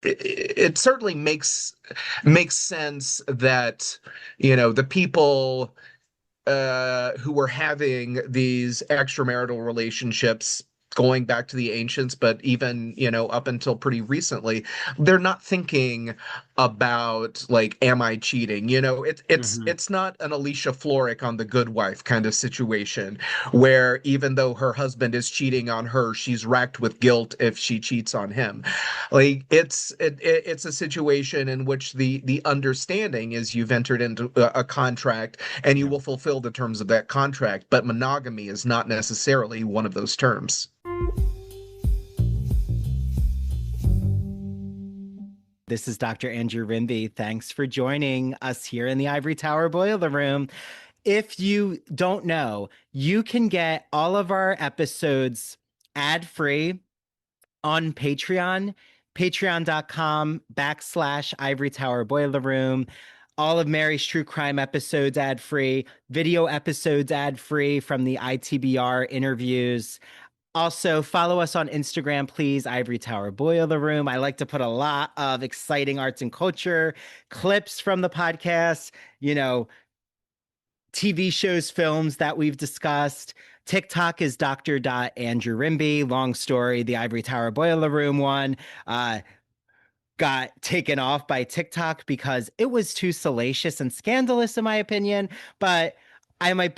it certainly makes sense that, the people who were having these extramarital relationships going back to the ancients, but even, up until pretty recently, they're not thinking about like, am I cheating? Hmm. It's not an Alicia Florrick on The Good Wife kind of situation where even though her husband is cheating on her, she's racked with guilt if she cheats on him. Like it's a situation in which the understanding is you've entered into a contract and you Yeah. will fulfill the terms of that contract, but monogamy is not necessarily one of those terms. This is Dr. Andrew Rimby. Thanks for joining us here in the Ivory Tower Boiler Room. If you don't know, you can get all of our episodes ad-free on Patreon, patreon.com/Ivory Tower Boiler Room. All of Mary's True Crime episodes ad-free, video episodes ad-free from the ITBR interviews. Also, follow us on Instagram, please. Ivory Tower Boiler Room. I like to put a lot of exciting arts and culture clips from the podcast, you know, TV shows, films that we've discussed. TikTok is Dr. Andrew Rimby. Long story. The Ivory Tower Boiler Room one got taken off by TikTok because it was too salacious and scandalous, in my opinion. But I might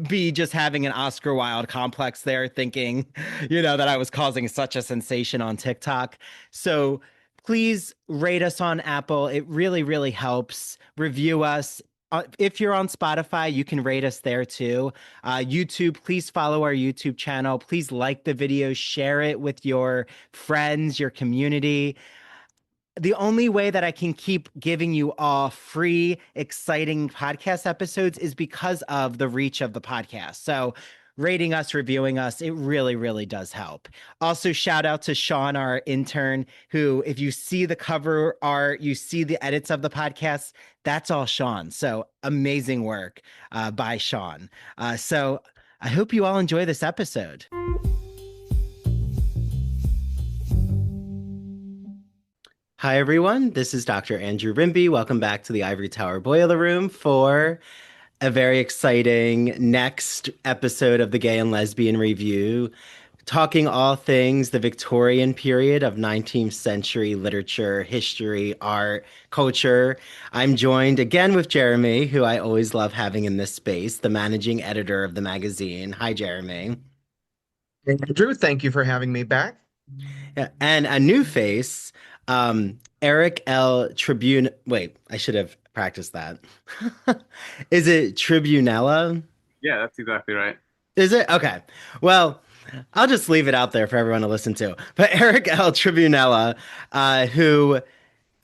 be just having an Oscar Wilde complex there, thinking, that I was causing such a sensation on TikTok. So please rate us on Apple. It really, really helps. Review us. If you're on Spotify, you can rate us there too. YouTube, please follow our YouTube channel. Please like the video, share it with your friends, your community. The only way that I can keep giving you all free, exciting podcast episodes is because of the reach of the podcast. So, rating us, reviewing us, it really, really does help. Also, shout out to Sean, our intern, who, if you see the cover art, you see the edits of the podcast, that's all Sean. So, amazing work by Sean. So, I hope you all enjoy this episode. Hi, everyone. This is Dr. Andrew Rimby. Welcome back to the Ivory Tower Boiler Room for a very exciting next episode of the Gay and Lesbian Review, talking all things the Victorian period of 19th century literature, history, art, culture. I'm joined again with Jeremy, who I always love having in this space, the managing editor of the magazine. Hi, Jeremy. Andrew, thank you for having me back. Yeah, and a new face, Eric L. Tribune. Wait, I should have practiced that. Is it Tribunella? Yeah, that's exactly right. Is it? Okay. Well, I'll just leave it out there for everyone to listen to. But Eric L. Tribunella, who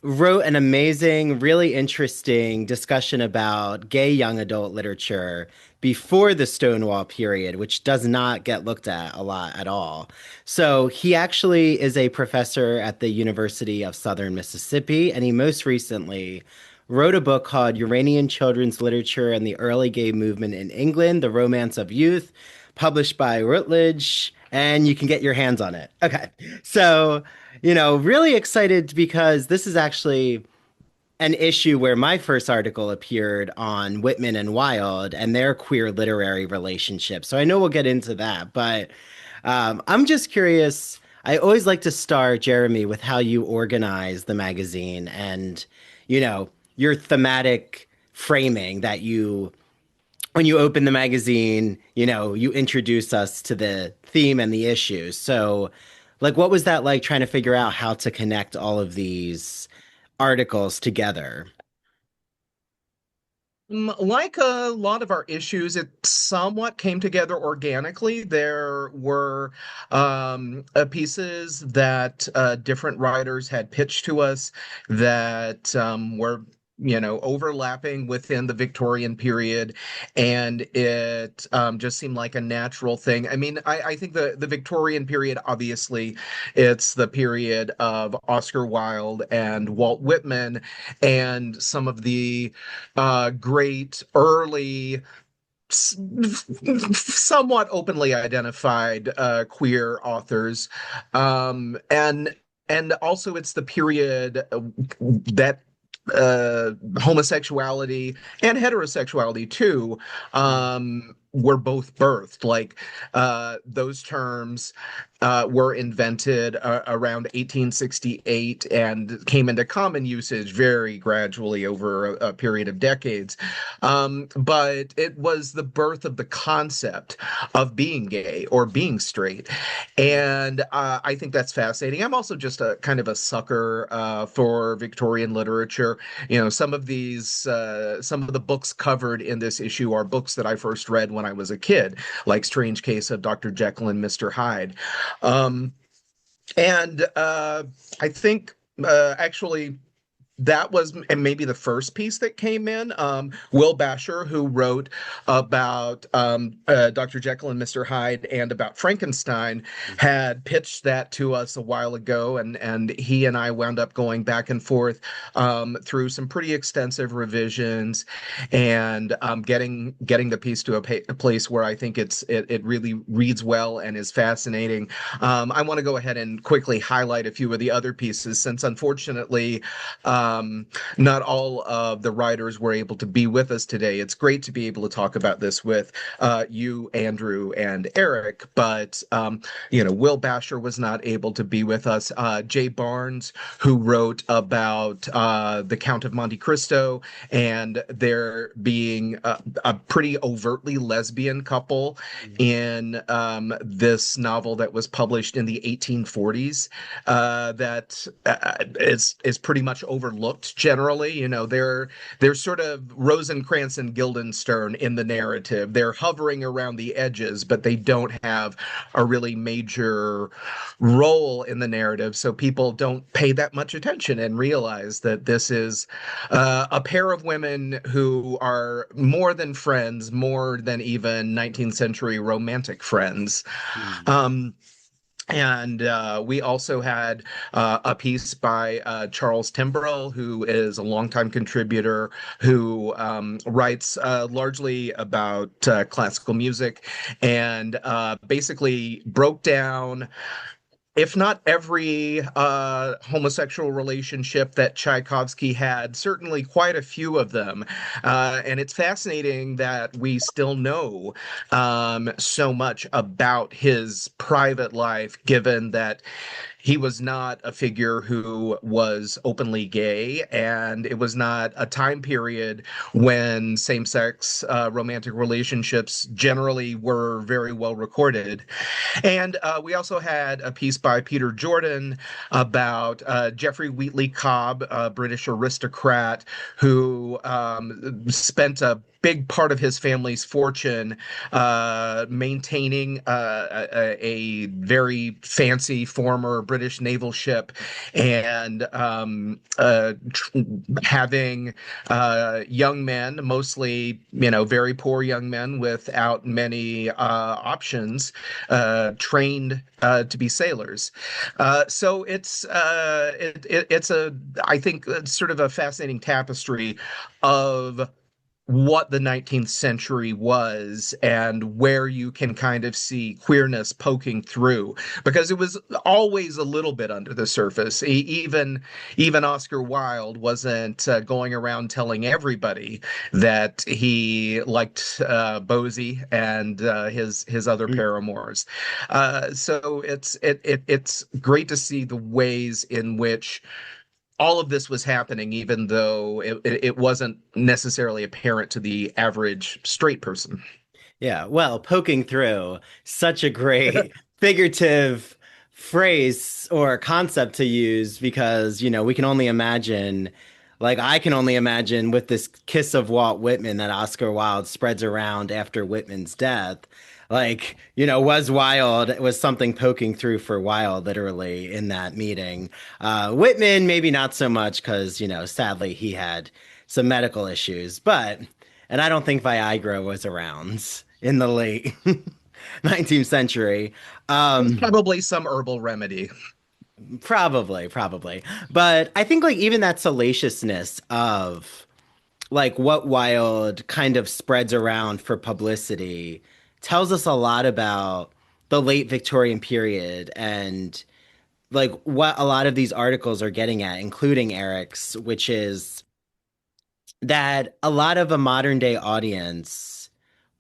wrote an amazing, really interesting discussion about gay young adult literature before the Stonewall period, which does not get looked at a lot at all. So he actually is a professor at the University of Southern Mississippi, and he most recently wrote a book called Uranian Children's Literature and the Early Gay Movement in England, The Romance of Youth, published by Routledge, and you can get your hands on it. Okay. So, really excited because this is actually an issue where my first article appeared on Whitman and Wilde and their queer literary relationship. So I know we'll get into that, but I'm just curious. I always like to start, Jeremy, with how you organize the magazine and, your thematic framing that when you open the magazine, you introduce us to the theme and the issues. So, like, what was that like trying to figure out how to connect all of these articles together? Like a lot of our issues, it somewhat came together organically. There were pieces that different writers had pitched to us that were, overlapping within the Victorian period, and it just seemed like a natural thing. I mean, I think the Victorian period, obviously, it's the period of Oscar Wilde and Walt Whitman and some of the great early, somewhat openly identified queer authors. And and also it's the period that homosexuality and heterosexuality too were both birthed. Like those terms were invented around 1868 and came into common usage very gradually over a period of decades. But it was the birth of the concept of being gay or being straight. And I think that's fascinating. I'm also just a kind of a sucker for Victorian literature. You know, some of the books covered in this issue are books that I first read when I was a kid, like Strange Case of Dr. Jekyll and Mr. Hyde. Um, and I think actually that was maybe the first piece that came in. Will Basher, who wrote about Dr. Jekyll and Mr. Hyde and about Frankenstein, had pitched that to us a while ago, and he and I wound up going back and forth through some pretty extensive revisions and getting the piece to a place where I think it really reads well and is fascinating. I want to go ahead and quickly highlight a few of the other pieces, since unfortunately. Not all of the writers were able to be with us today. It's great to be able to talk about this with you, Andrew, and Eric, but Will Basher was not able to be with us. Jay Barnes, who wrote about the Count of Monte Cristo and there being a pretty overtly lesbian couple in this novel that was published in the 1840s, that is pretty much overlooked generally. You know, they're sort of Rosencrantz and Guildenstern in the narrative. They're hovering around the edges, but they don't have a really major role in the narrative, so people don't pay that much attention and realize that this is a pair of women who are more than friends, more than even 19th century romantic friends. Um, and we also had a piece by Charles Timbrell, who is a longtime contributor who writes largely about classical music and basically broke down, if not every homosexual relationship that Tchaikovsky had, certainly quite a few of them. And it's fascinating that we still know so much about his private life, given that he was not a figure who was openly gay, and it was not a time period when same-sex romantic relationships generally were very well recorded. And we also had a piece by Peter Jordan about Geoffrey Wheatley Cobb, a British aristocrat who spent a big part of his family's fortune maintaining a very fancy former British naval ship and having young men, mostly, very poor young men without many options, trained to be sailors. So it's I think, sort of a fascinating tapestry of what the 19th century was and where you can kind of see queerness poking through, because it was always a little bit under the surface. Even Oscar Wilde wasn't going around telling everybody that he liked Bosie and his other paramours. So it's great to see the ways in which all of this was happening, even though it wasn't necessarily apparent to the average straight person. Yeah, well, poking through, such a great figurative phrase or concept to use because, we can only imagine, like, I can only imagine with this kiss of Walt Whitman that Oscar Wilde spreads around after Whitman's death. Like, was Wilde, was something poking through for Wilde literally in that meeting. Whitman, maybe not so much because, sadly he had some medical issues, and I don't think Viagra was around in the late 19th century. Probably some herbal remedy. Probably. But I think like even that salaciousness of like what Wilde kind of spreads around for publicity tells us a lot about the late Victorian period and like what a lot of these articles are getting at, including Eric's, which is that a lot of a modern day audience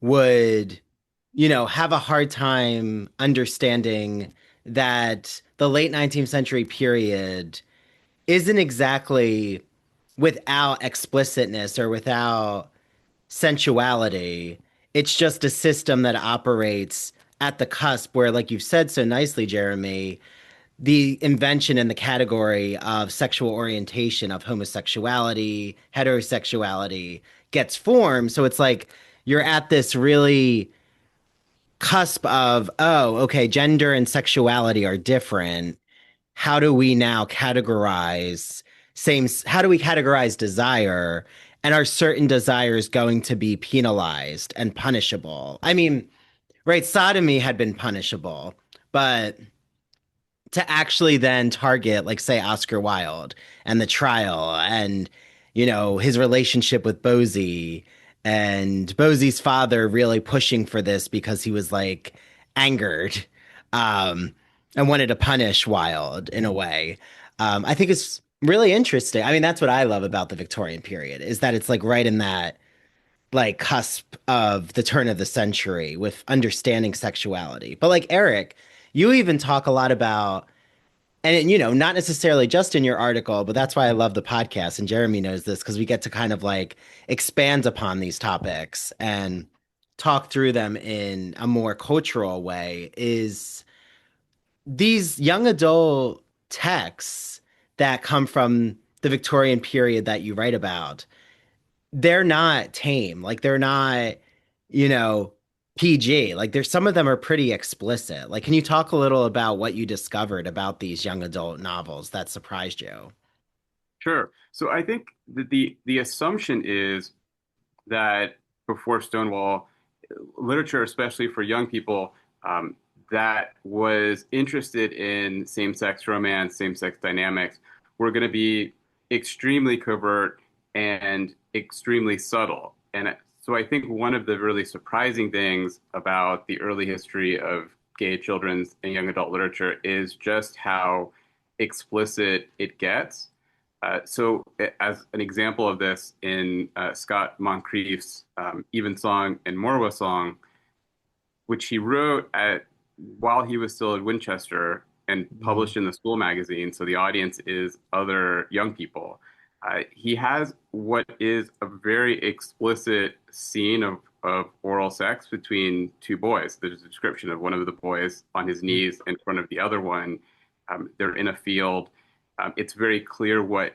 would, have a hard time understanding that the late 19th century period isn't exactly without explicitness or without sensuality. It's just a system that operates at the cusp where, like you've said so nicely, Jeremy, the invention in the category of sexual orientation of homosexuality, heterosexuality gets formed. So it's like you're at this really cusp of, oh, okay, gender and sexuality are different. How do we now categorize how do we categorize desire? And are certain desires going to be penalized and punishable? I mean, right, sodomy had been punishable, but to actually then target, like, say, Oscar Wilde and the trial and, his relationship with Bosie and Bosie's father really pushing for this because he was like angered um, and wanted to punish Wilde in a way. I think it's really interesting. I mean, that's what I love about the Victorian period is that it's like right in that like cusp of the turn of the century with understanding sexuality. But like Eric, you even talk a lot about, and not necessarily just in your article, but that's why I love the podcast. And Jeremy knows this because we get to kind of like expand upon these topics and talk through them in a more cultural way. Is these young adult texts that come from the Victorian period that you write about, they're not tame. Like they're not, you know, PG. Like there's some of them are pretty explicit. Like, can you talk a little about what you discovered about these young adult novels that surprised you? Sure. So I think that the assumption is that before Stonewall, literature, especially for young people, that was interested in same-sex romance, same-sex dynamics, were going to be extremely covert and extremely subtle. And so I think one of the really surprising things about the early history of gay children's and young adult literature is just how explicit it gets. As an example of this, in Scott Moncrief's Evensong and Morwasong, which he wrote while he was still at Winchester and published in the school magazine, so the audience is other young people. He has what is a very explicit scene of oral sex between two boys. There's a description of one of the boys on his knees in front of the other one. They're in a field. It's very clear what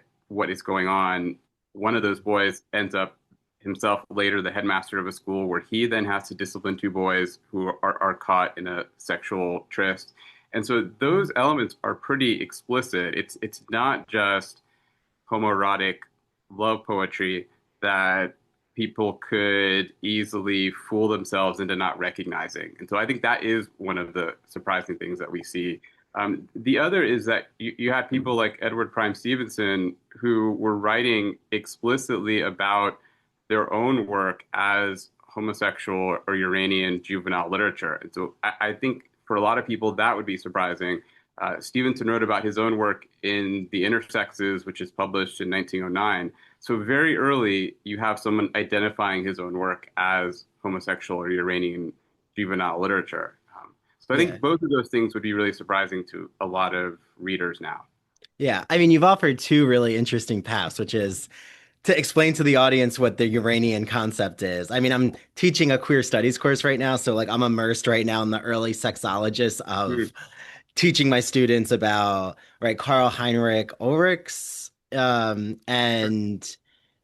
is going on. One of those boys ends up himself later the headmaster of a school where he then has to discipline two boys who are caught in a sexual tryst. And so those elements are pretty explicit. It's not just homoerotic love poetry that people could easily fool themselves into not recognizing. And so I think that is one of the surprising things that we see. The other is that you had people like Edward Prime Stevenson who were writing explicitly about their own work as homosexual or Uranian juvenile literature. And so I think for a lot of people that would be surprising. Stevenson wrote about his own work in The Intersexes, which is published in 1909. So very early, you have someone identifying his own work as homosexual or Uranian juvenile literature. So I think both of those things would be really surprising to a lot of readers now. Yeah, I mean, you've offered two really interesting paths, which is to explain to the audience what the Uranian concept is. I mean, I'm teaching a queer studies course right now, so like I'm immersed right now in the early sexologists of teaching my students about Karl Heinrich Ulrichs and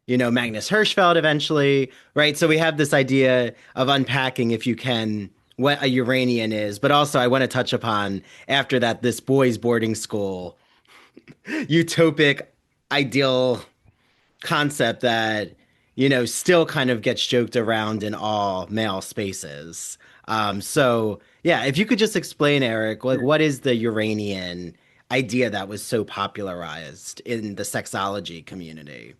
Magnus Hirschfeld eventually, right? So we have this idea of unpacking, if you can, what a Uranian is, but also I want to touch upon after that this boys' boarding school utopic ideal concept that still kind of gets joked around in all male spaces. So yeah, if you could just explain, Eric, like what is the Uranian idea that was so popularized in the sexology community?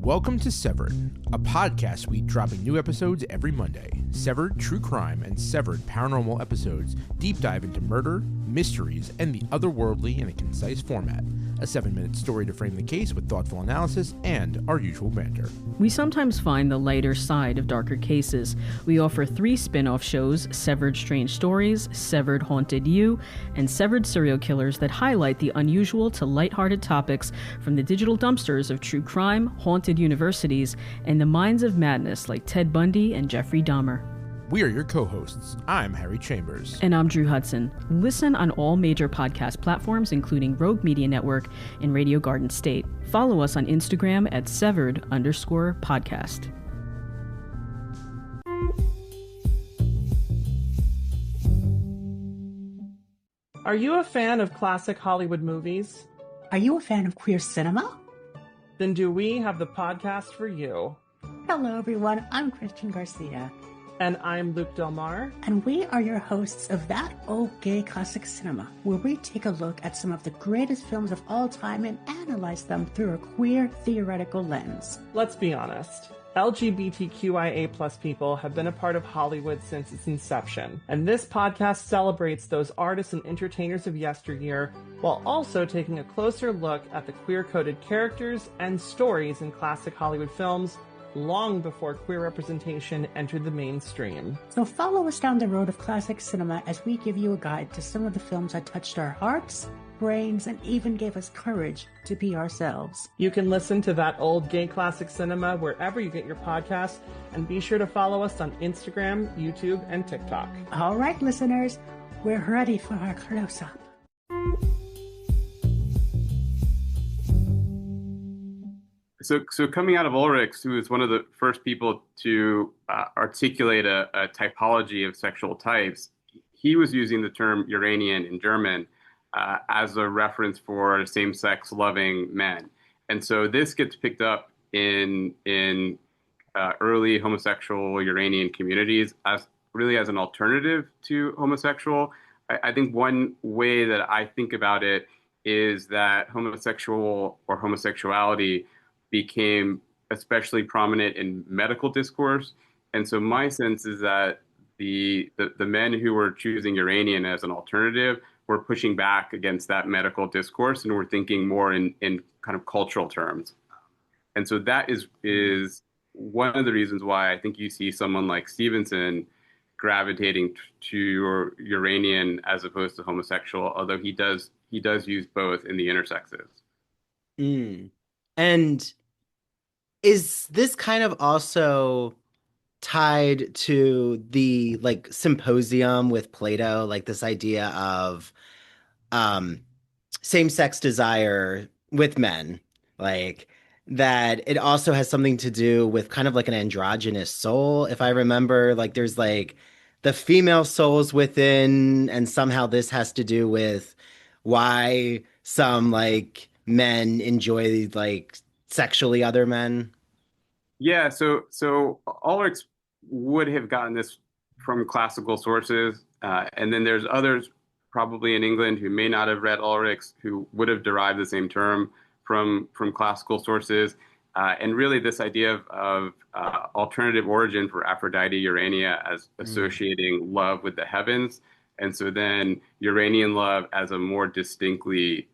Welcome to Severed, a podcast week dropping new episodes every Monday. Severed True Crime and Severed Paranormal episodes deep dive into murder, mysteries, and the otherworldly in a concise format. A 7-minute story to frame the case with thoughtful analysis and our usual banter. We sometimes find the lighter side of darker cases. We offer 3 spin-off shows, Severed Strange Stories, Severed Haunted You, and Severed Serial Killers that highlight the unusual to lighthearted topics from the digital dumpsters of true crime, haunted universities, and the minds of madness like Ted Bundy and Jeffrey Dahmer. We are your co-hosts. I'm Harry Chambers. And I'm Drew Hudson. Listen on all major podcast platforms, including Rogue Media Network and Radio Garden State. Follow us on Instagram at severed_podcast. Are you a fan of classic Hollywood movies? Are you a fan of queer cinema? Then do we have the podcast for you. Hello, everyone. I'm Christian Garcia. And I'm Luke Delmar. And we are your hosts of That Old Gay Classic Cinema, where we take a look at some of the greatest films of all time and analyze them through a queer theoretical lens. Let's be honest. LGBTQIA+ people have been a part of Hollywood since its inception, and this podcast celebrates those artists and entertainers of yesteryear, while also taking a closer look at the queer-coded characters and stories in classic Hollywood films long before queer representation entered the mainstream. So follow us down the road of classic cinema as we give you a guide to some of the films that touched our hearts, brains, and even gave us courage to be ourselves. You can listen to That Old Gay Classic Cinema wherever you get your podcasts, and be sure to follow us on Instagram, YouTube, and TikTok. All right, listeners, we're ready for our close-up. So coming out of Ulrichs, who was one of the first people to articulate a typology of sexual types, he was using the term Uranian in German as a reference for same-sex loving men. And so this gets picked up in early homosexual Uranian communities as really as an alternative to homosexual. I think one way that I think about it is that homosexual or homosexuality became especially prominent in medical discourse. And so my sense is that the men who were choosing Uranian as an alternative were pushing back against that medical discourse and were thinking more in kind of cultural terms. And so that is one of the reasons why I think you see someone like Stevenson gravitating to Uranian as opposed to homosexual, although he does use both in the intersexes. And is this kind of also tied to the like symposium with Plato, like this idea of same-sex desire with men, like that it also has something to do with kind of like an androgynous soul, if I remember, like there's like the female souls within, and somehow this has to do with why some like men enjoy like sexually other men. Yeah, so Ulrichs would have gotten this from classical sources, and then there's others probably in England who may not have read Ulrichs who would have derived the same term from classical sources. And really this idea of alternative origin for Aphrodite Urania as associating love with the heavens. And so then Uranian love as a more distinctly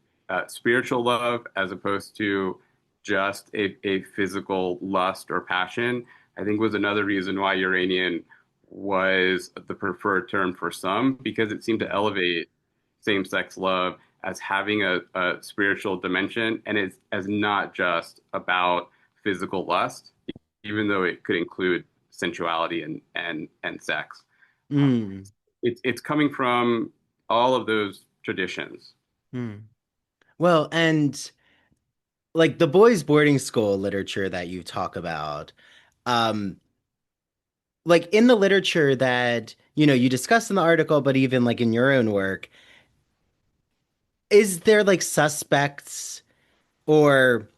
spiritual love as opposed to just a physical lust or passion, I think was another reason why Uranian was the preferred term for some, because it seemed to elevate same-sex love as having a spiritual dimension, and it's as not just about physical lust, even though it could include sensuality and sex. It's coming from all of those traditions. Well, and like the boys' boarding school literature that you talk about, like in the literature that, you know, you discuss in the article, but even like in your own work, is there like suspects or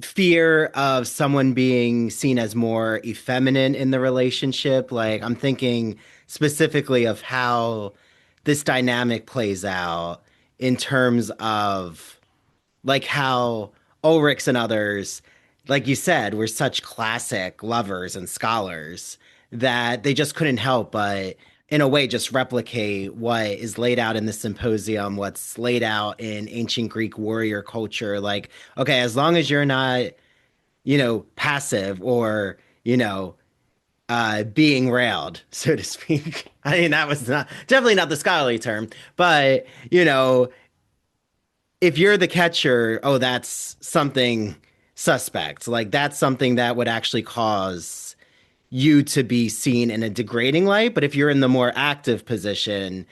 fear of someone being seen as more effeminate in the relationship? Like I'm thinking specifically of how this dynamic plays out in terms of like how Ulrichs and others, like you said, were such classic lovers and scholars that they just couldn't help but, in a way, just replicate what is laid out in the symposium, what's laid out in ancient Greek warrior culture. Like, okay, as long as you're not, passive or, being railed, so to speak. I mean, that was definitely not the scholarly term, but, if you're the catcher, oh, that's something suspect. Like that's something that would actually cause you to be seen in a degrading light. But if you're in the more active position,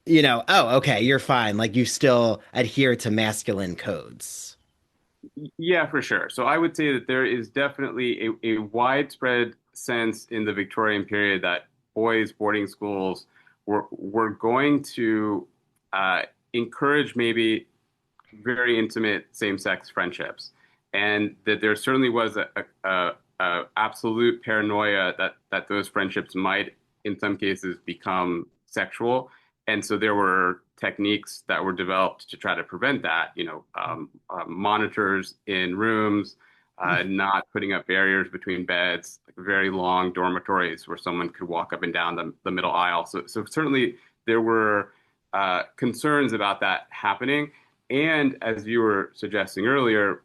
oh, okay, you're fine. Like you still adhere to masculine codes. Yeah, for sure. So I would say that there is definitely a widespread sense in the Victorian period that boys' boarding schools were going to encourage maybe very intimate same-sex friendships, and that there certainly was a absolute paranoia that those friendships might, in some cases, become sexual. And so there were techniques that were developed to try to prevent that, monitors in rooms, not putting up barriers between beds, like very long dormitories where someone could walk up and down the middle aisle. So certainly there were concerns about that happening. And as you were suggesting earlier,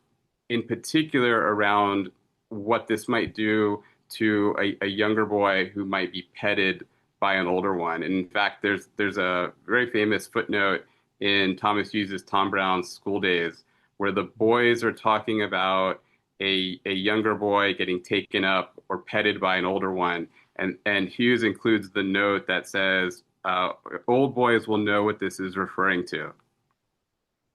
in particular around what this might do to a younger boy who might be petted by an older one. And in fact, there's a very famous footnote in Thomas Hughes's Tom Brown's School Days where the boys are talking about a younger boy getting taken up or petted by an older one. And Hughes includes the note that says, old boys will know what this is referring to.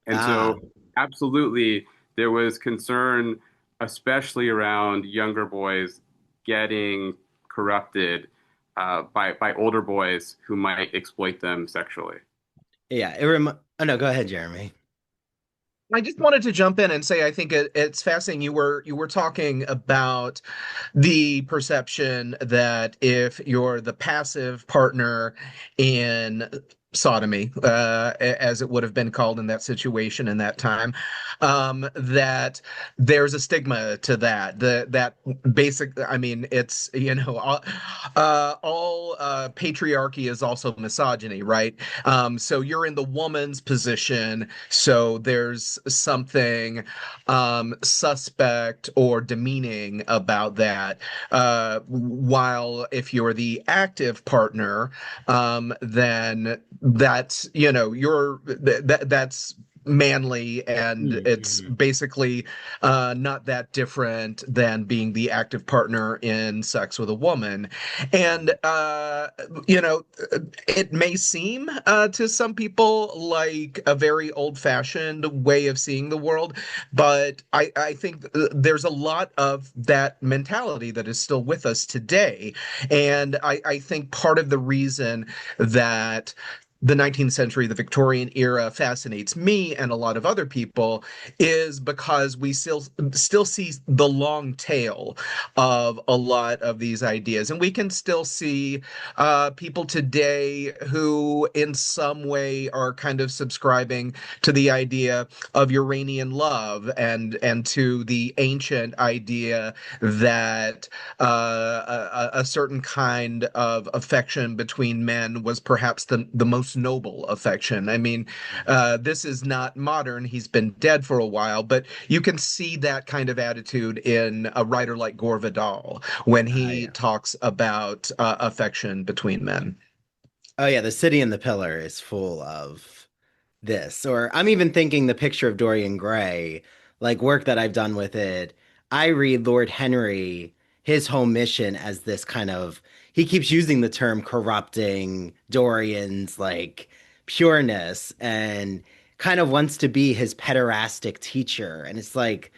And so absolutely, there was concern, especially around younger boys getting corrupted by older boys who might exploit them sexually. Yeah. Oh, no, go ahead, Jeremy. I just wanted to jump in and say I think it's fascinating. You were talking about the perception that if you're the passive partner in sodomy, as it would have been called in that situation in that time, that there's a stigma to that. That basic, I mean, it's all patriarchy is also misogyny, right? So you're in the woman's position, so there's something suspect or demeaning about that. While if you're the active partner, then that's that's manly, and it's basically not that different than being the active partner in sex with a woman. And it may seem to some people like a very old-fashioned way of seeing the world, but I think there's a lot of that mentality that is still with us today. And I think part of the reason that the 19th century, the Victorian era fascinates me and a lot of other people is because we still see the long tail of a lot of these ideas. And we can still see people today who in some way are kind of subscribing to the idea of Uranian love and to the ancient idea that a certain kind of affection between men was perhaps the most noble affection. I mean, this is not modern. He's been dead for a while, but you can see that kind of attitude in a writer like Gore Vidal when he talks about affection between men. Oh, yeah. The City and the Pillar is full of this. Or I'm even thinking the picture of Dorian Gray, like work that I've done with it. I read Lord Henry, his whole mission as this kind of, he keeps using the term corrupting Dorian's like pureness and kind of wants to be his pederastic teacher. And it's like,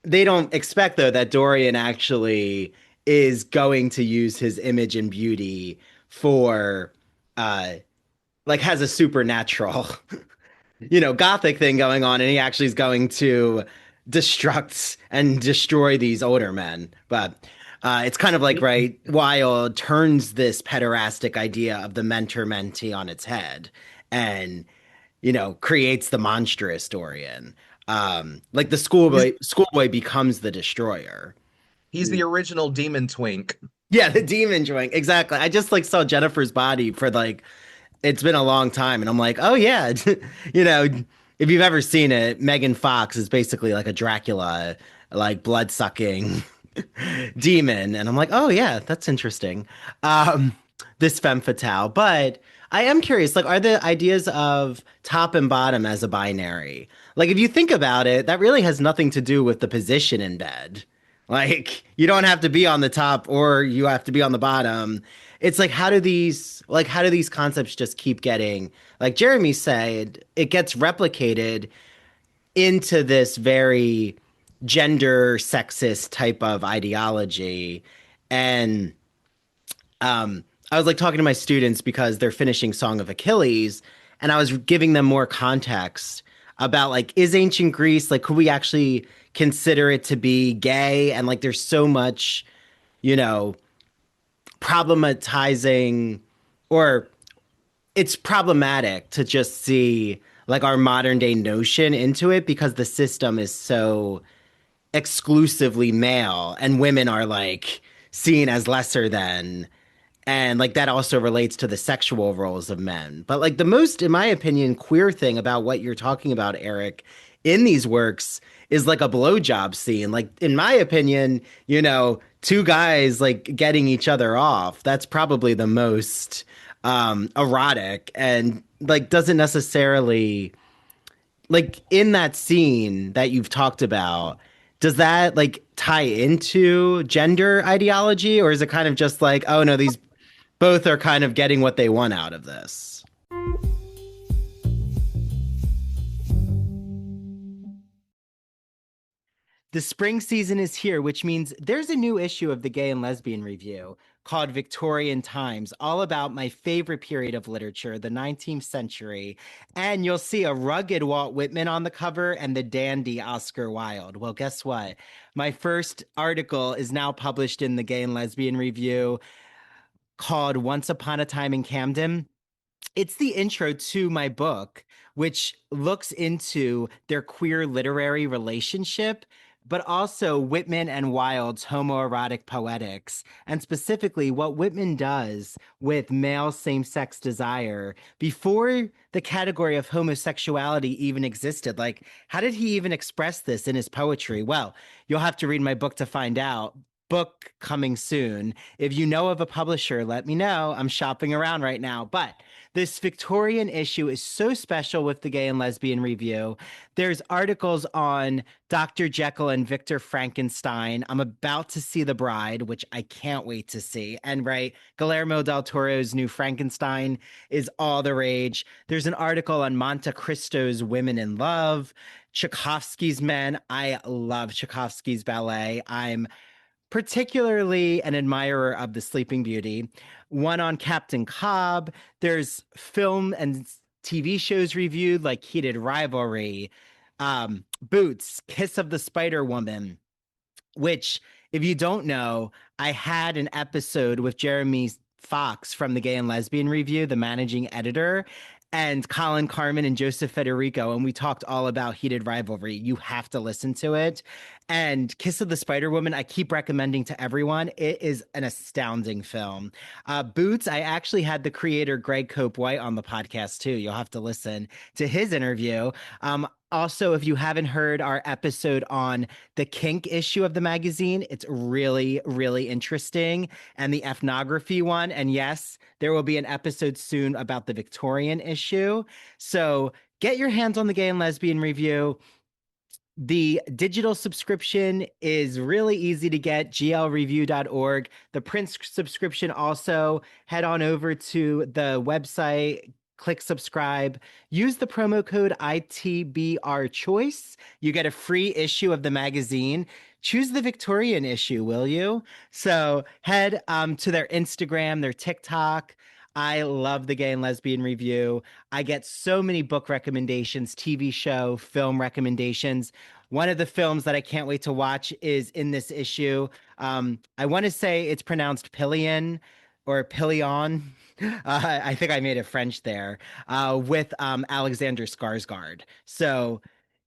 they don't expect though that Dorian actually is going to use his image and beauty for like has a supernatural gothic thing going on, and he actually is going to destruct and destroy these older men. But it's kind of like, right, Wilde turns this pederastic idea of the mentor-mentee on its head. And creates the monstrous Dorian. Like the schoolboy becomes the destroyer. He's the original demon twink. Yeah, the demon joint. Exactly. I just like saw Jennifer's body for like it's been a long time and I'm like, "Oh yeah." If you've ever seen it, Megan Fox is basically like a Dracula, like blood-sucking demon and I'm like, "Oh yeah, that's interesting." Um this femme fatale, but I am curious, like, are the ideas of top and bottom as a binary? Like, if you think about it, that really has nothing to do with the position in bed. Like, you don't have to be on the top or you have to be on the bottom. It's like, how do these concepts just keep getting, like Jeremy said, it gets replicated into this very gender sexist type of ideology. And I was like talking to my students because they're finishing Song of Achilles, and I was giving them more context about like, is ancient Greece, like, could we actually consider it to be gay? And like, there's so much, you know, problematizing, or it's problematic to just see like our modern day notion into it because the system is so exclusively male and women are like seen as lesser than. And like that also relates to the sexual roles of men. But like the most, in my opinion, queer thing about what you're talking about, Eric, in these works is like a blowjob scene. Like in my opinion, two guys like getting each other off. That's probably the most erotic and like doesn't necessarily like in that scene that you've talked about. Does that like tie into gender ideology, or is it kind of just like, oh no, these both are kind of getting what they want out of this? The spring season is here, which means there's a new issue of the Gay and Lesbian Review called Victorian Times, all about my favorite period of literature, the 19th century. And you'll see a rugged Walt Whitman on the cover and the dandy Oscar Wilde. Well, guess what? My first article is now published in the Gay and Lesbian Review called Once Upon a Time in Camden. It's the intro to my book, which looks into their queer literary relationship, but also Whitman and Wilde's homoerotic poetics, and specifically what Whitman does with male same-sex desire before the category of homosexuality even existed. Like, how did he even express this in his poetry? Well, you'll have to read my book to find out. Book coming soon. If you know of a publisher, let me know. I'm shopping around right now. But this Victorian issue is so special with the Gay and Lesbian Review. There's articles on Dr. Jekyll and Victor Frankenstein. I'm about to see The Bride, which I can't wait to see. And right, Guillermo del Toro's new Frankenstein is all the rage. There's an article on Monte Cristo's Women in Love, Tchaikovsky's Men. I love Tchaikovsky's ballet. I'm particularly an admirer of The Sleeping Beauty. One on Captain Cobb. There's film and TV shows reviewed like Heated Rivalry, Boots, Kiss of the Spider Woman, which, if you don't know, I had an episode with Jeremy Fox from the Gay and Lesbian Review, the managing editor, and Colin Carmen and Joseph Federico, and we talked all about Heated Rivalry. You have to listen to it. And Kiss of the Spider Woman, I keep recommending to everyone. It is an astounding film. Boots, I actually had the creator Greg Cope White on the podcast too. You'll have to listen to his interview. Also, if you haven't heard our episode on the kink issue of the magazine, it's really, really interesting. And the ethnography one. And yes, there will be an episode soon about the Victorian issue. So get your hands on the Gay and Lesbian Review. The digital subscription is really easy to get, glreview.org. The print subscription also, head on over to the website, click subscribe, use the promo code ITBR choice. You get a free issue of the magazine. Choose the Victorian issue, will you? So head to their Instagram, their TikTok. I love the Gay and Lesbian Review. I get so many book recommendations, TV show, film recommendations. One of the films that I can't wait to watch is in this issue. I want to say it's pronounced Pillion or Pillion. I think I made it French there, with Alexander Skarsgård. So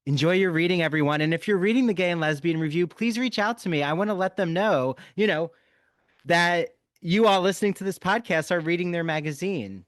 enjoy your reading, everyone. And if you're reading the Gay and Lesbian Review, please reach out to me. I want to let them know, that you all listening to this podcast are reading their magazine.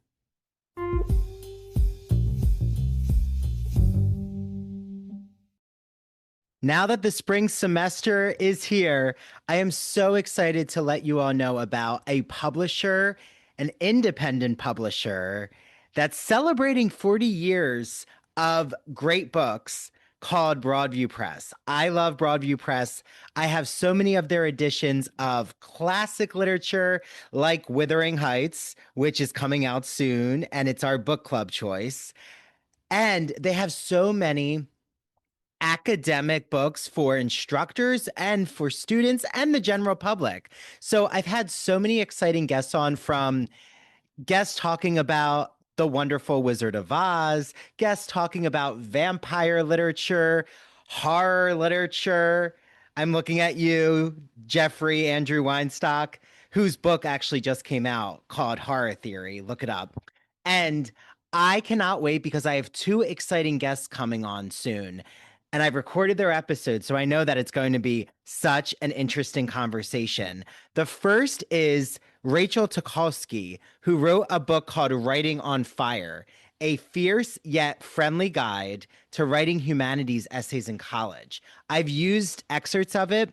Now that the spring semester is here, I am so excited to let you all know about a publisher, an independent publisher that's celebrating 40 years of great books called Broadview Press. I love Broadview Press. I have so many of their editions of classic literature like Wuthering Heights, which is coming out soon, and it's our book club choice. And they have so many academic books for instructors and for students and the general public. So I've had so many exciting guests on, from guests talking about The Wonderful Wizard of Oz, guests talking about vampire literature, horror literature. I'm looking at you, Jeffrey Andrew Weinstock, whose book actually just came out called Horror Theory. Look it up. And I cannot wait because I have two exciting guests coming on soon. And I've recorded their episodes, so I know that it's going to be such an interesting conversation. The first is Rachel Tukalski, who wrote a book called Writing on Fire, a fierce yet friendly guide to writing humanities essays in college. I've used excerpts of it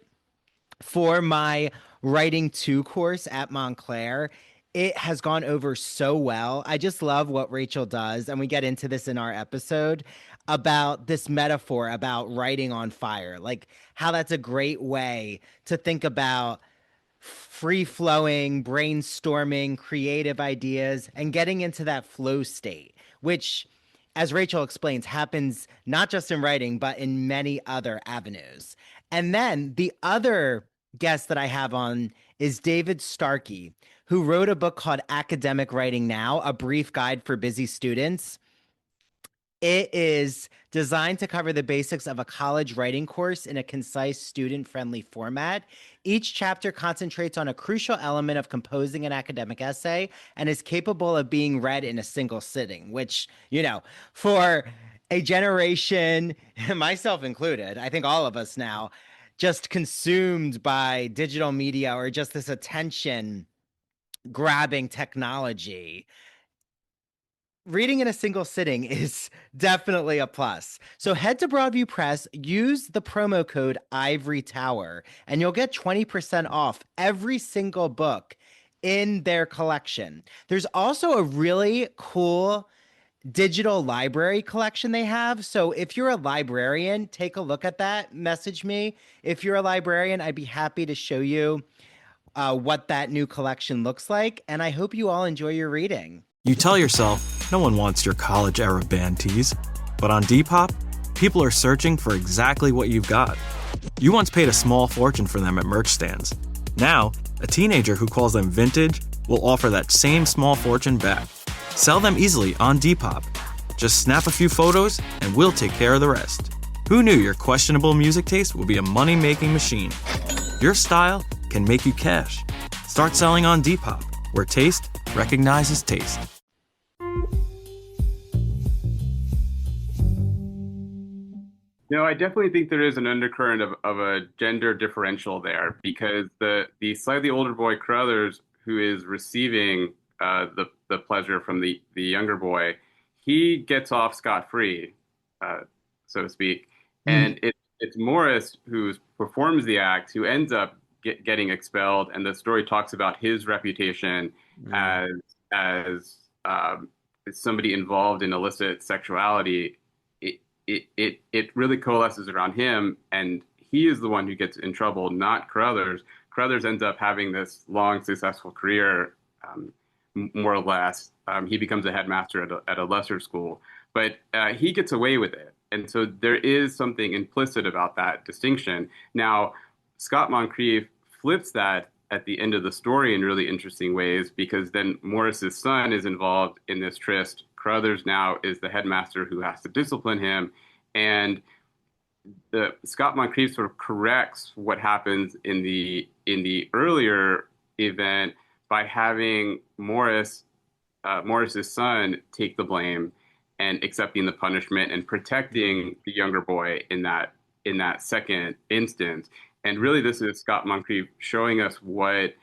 for my Writing 2 course at Montclair. It has gone over so well. I just love what Rachel does, and we get into this in our episode about this metaphor about writing on fire, like how that's a great way to think about free-flowing, brainstorming, creative ideas, and getting into that flow state, which, as Rachel explains, happens not just in writing, but in many other avenues. And then the other guest that I have on is David Starkey, who wrote a book called Academic Writing Now, A Brief Guide for Busy Students. It is designed to cover the basics of a college writing course in a concise, student-friendly format. Each chapter concentrates on a crucial element of composing an academic essay and is capable of being read in a single sitting, which, for a generation, myself included, I think all of us now, just consumed by digital media or just this attention-grabbing technology, reading in a single sitting is definitely a plus. So head to Broadview Press, use the promo code Ivory Tower, and you'll get 20% off every single book in their collection. There's also a really cool digital library collection they have. So if you're a librarian, take a look at that. Message me. If you're a librarian, I'd be happy to show you what that new collection looks like. And I hope you all enjoy your reading. You tell yourself, no one wants your college-era band tees. But on Depop, people are searching for exactly what you've got. You once paid a small fortune for them at merch stands. Now, a teenager who calls them vintage will offer that same small fortune back. Sell them easily on Depop. Just snap a few photos, and we'll take care of the rest. Who knew your questionable music taste would be a money-making machine? Your style can make you cash. Start selling on Depop, where taste recognizes taste. I definitely think there is an undercurrent of a gender differential there, because the slightly older boy, Crothers, who is receiving the pleasure from the younger boy, he gets off scot-free, so to speak. And it's Morris who performs the act who ends up getting expelled, and the story talks about his reputation as somebody involved in illicit sexuality. It really coalesces around him, and he is the one who gets in trouble, not Crothers. Crothers ends up having this long, successful career, more or less. He becomes a headmaster at a lesser school, but he gets away with it. And so there is something implicit about that distinction. Now, Scott Moncrief flips that at the end of the story in really interesting ways, because then Morris's son is involved in this tryst. Crothers now is the headmaster who has to discipline him, and the Scott Moncrief sort of corrects what happens in the earlier event by having Morris Morris's son take the blame and accepting the punishment and protecting the younger boy in that second instance. And really, this is Scott Moncrief showing us what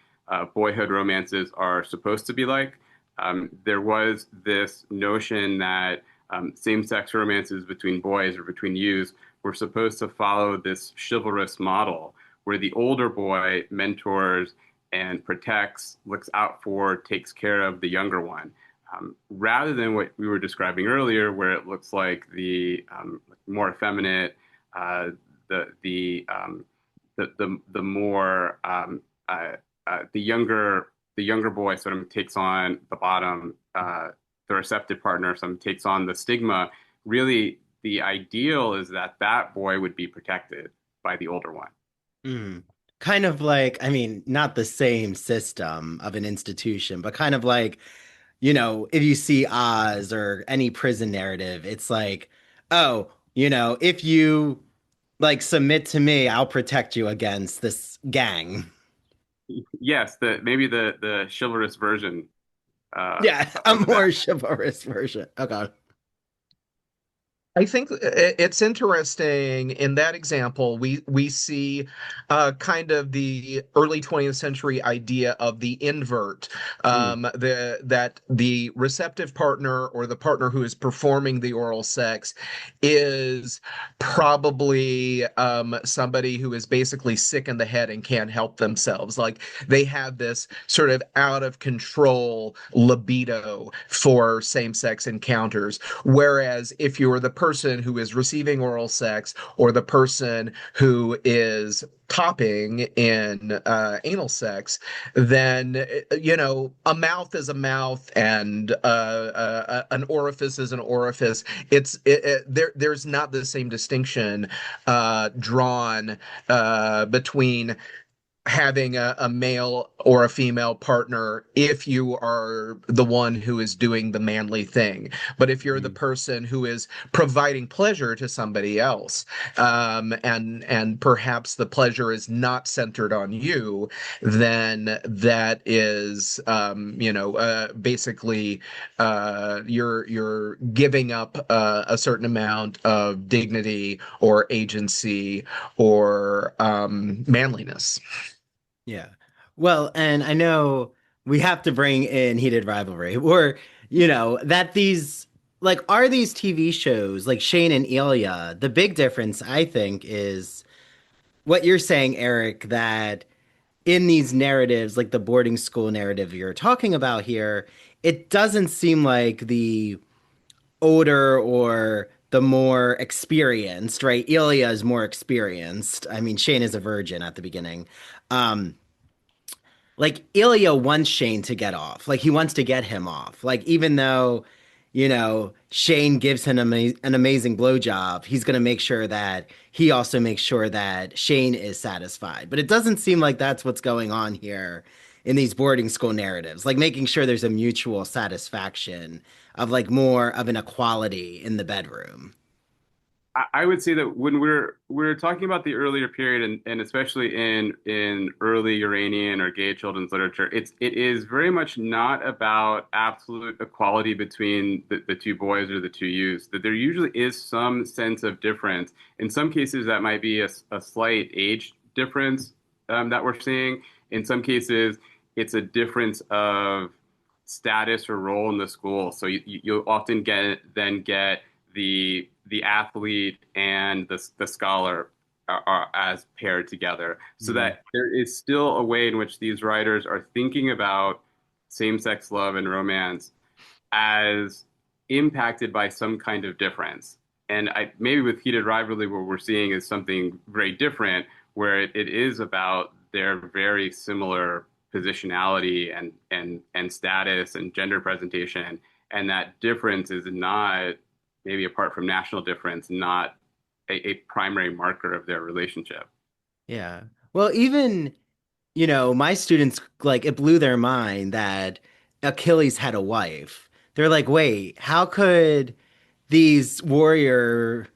boyhood romances are supposed to be like. There was this notion that same-sex romances between boys or between youths were supposed to follow this chivalrous model where the older boy mentors and protects, looks out for, takes care of the younger one. Rather than what we were describing earlier, where it looks like the more effeminate, the more the younger boy sort of takes on the bottom, the receptive partner sort of takes on the stigma. Really, the ideal is that that boy would be protected by the older one. Mm. Kind of like, I mean, not the same system of an institution, but kind of like, if you see Oz or any prison narrative, it's like, oh, if you like submit to me, I'll protect you against this gang. Yes, maybe the chivalrous version. Yeah, a more chivalrous version. Okay. I think it's interesting in that example. We see kind of the early 20th century idea of the invert, that the receptive partner or the partner who is performing the oral sex is probably somebody who is basically sick in the head and can't help themselves. Like they have this sort of out of control libido for same-sex encounters. Whereas if you're the person who is receiving oral sex or the person who is topping in anal sex, then a mouth is a mouth and an orifice is an orifice. There's not the same distinction drawn between having a male or a female partner if you are the one who is doing the manly thing. But if you're the person who is providing pleasure to somebody else, and perhaps the pleasure is not centered on you, then that is basically you're giving up a certain amount of dignity or agency or manliness. Yeah. Well, and I know we have to bring in heated rivalry, or, that these, like, are these TV shows like Shane and Ilya? The big difference, I think, is what you're saying, Eric, that in these narratives, like the boarding school narrative you're talking about here, it doesn't seem like the older or the more experienced, right? Ilya is more experienced. I mean, Shane is a virgin at the beginning. Um, like Ilya wants Shane to get off. Like he wants to get him off. Like even though, Shane gives him an amazing blowjob, he's going to make sure that he also makes sure that Shane is satisfied. But it doesn't seem like that's what's going on here in these boarding school narratives. Like making sure there's a mutual satisfaction of like more of an equality in the bedroom. I would say that when we're talking about the earlier period and especially in early Iranian or gay children's literature, it is very much not about absolute equality between the two boys or the two youths. That there usually is some sense of difference. In some cases, that might be a slight age difference that we're seeing. In some cases, it's a difference of status or role in the school. So you'll often get the athlete and the scholar are as paired together, so that there is still a way in which these writers are thinking about same-sex love and romance as impacted by some kind of difference. And maybe with heated rivalry, what we're seeing is something very different, where it is about their very similar positionality and status and gender presentation, and that difference is not, maybe apart from national difference, not a primary marker of their relationship. Yeah. Well, even, my students, like, it blew their mind that Achilles had a wife. They're like, wait, how could these warrior,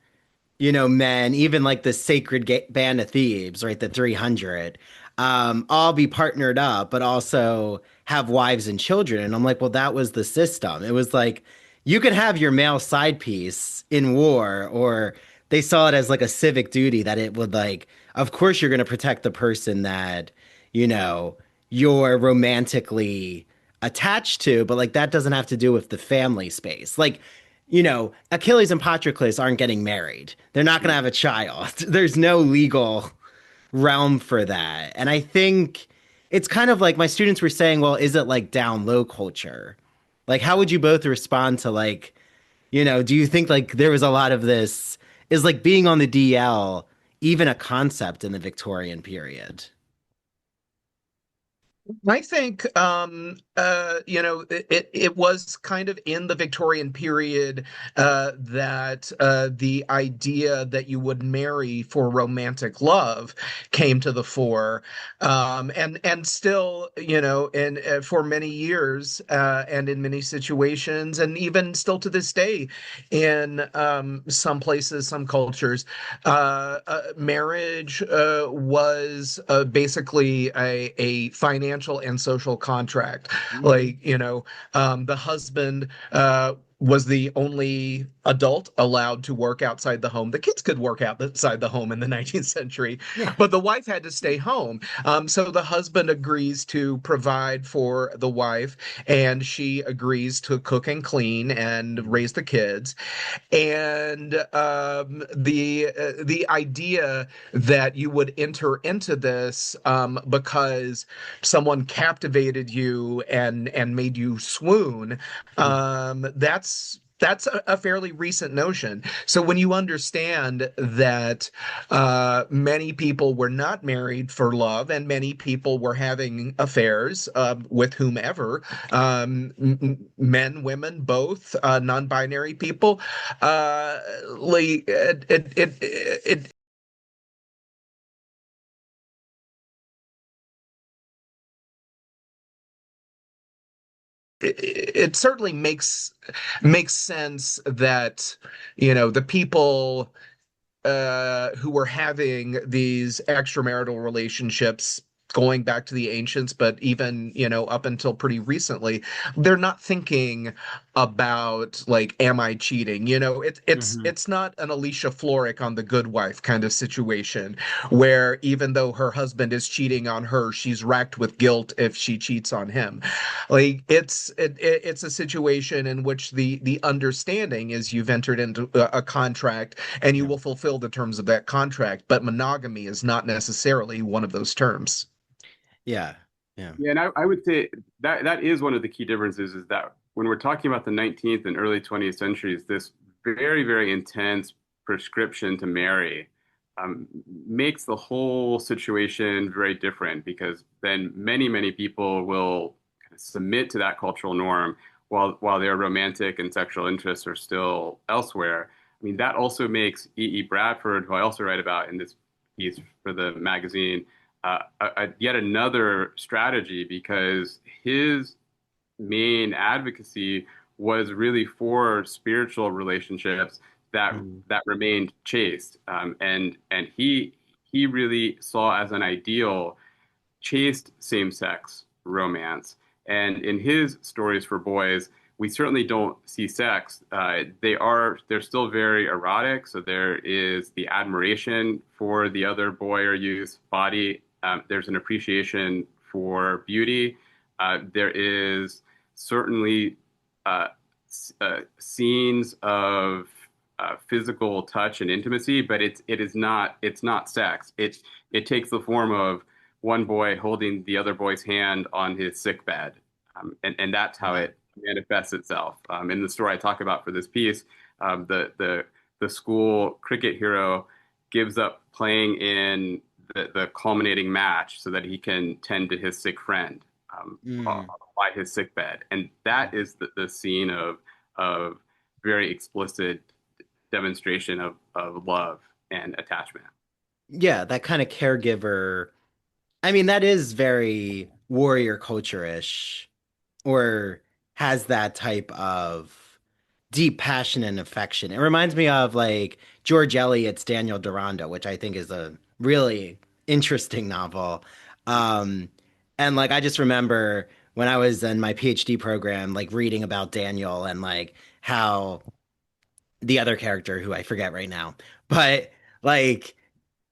men, even like the sacred band of Thebes, right, the 300, all be partnered up, but also have wives and children. And I'm like, well, that was the system. It was like you could have your male side piece in war, or they saw it as like a civic duty that it would like, of course, you're going to protect the person that, you know, you're romantically attached to, but like that doesn't have to do with the family space. Like, you know, Achilles and Patroclus aren't getting married. They're not going to have a child. There's no legal realm for that. And I think it's kind of like my students were saying, well, is it like down low culture? Like, how would you both respond to like, you know, do you think like there was a lot of this, is like being on the DL even a concept in the Victorian period? I think you know, it was kind of in the Victorian period that the idea that you would marry for romantic love came to the fore, and still, you know, and for many years, and in many situations, and even still to this day, in some places, some cultures, marriage was basically a financial and social contract. Like, you know, the husband was the only adult allowed to work outside the home. The kids could work outside the home in the 19th century, Yeah. but the wife had to stay home. So the husband agrees to provide for the wife, and she agrees to cook and clean and raise the kids. And the idea that you would enter into this because someone captivated you and made you swoon, that's a fairly recent notion. So when you understand that many people were not married for love, and many people were having affairs with whomever, men, women, both, non-binary people, like it certainly makes sense that, you know, the people who were having these extramarital relationships going back to the ancients, but even, you know, up until pretty recently, they're not thinking about like, am I cheating? You know, it's not an Alicia Florrick on The Good Wife kind of situation where even though her husband is cheating on her, she's racked with guilt if she cheats on him. Like it's a situation in which the understanding is you've entered into a contract and you will fulfill the terms of that contract, but monogamy is not necessarily one of those terms. Yeah. Yeah. Yeah, and I would say that that is one of the key differences is that when we're talking about the 19th and early 20th centuries, this very, very intense prescription to marry makes the whole situation very different because then many, many people will kind of submit to that cultural norm while their romantic and sexual interests are still elsewhere. I mean, that also makes E. Bradford, who I also write about in this piece for the magazine, yet another strategy because his main advocacy was really for spiritual relationships that remained chaste, and he really saw as an ideal chaste same-sex romance. And in his stories for boys, we certainly don't see sex. They're still very erotic. So there is the admiration for the other boy or youth's body. There's an appreciation for beauty. There is certainly scenes of physical touch and intimacy, but it's not sex. It takes the form of one boy holding the other boy's hand on his sick bed, and that's how it manifests itself. In the story I talk about for this piece, the school cricket hero gives up playing in the culminating match so that he can tend to his sick friend by his sick bed, and that is the scene of very explicit demonstration of love and attachment. Yeah, that kind of caregiver. I mean, that is very warrior culture-ish, or has that type of deep passion and affection. It reminds me of like George Eliot's Daniel Deronda, which I think is a really interesting novel. And like I just remember when I was in my PhD program, like reading about Daniel and like how the other character who I forget right now, but like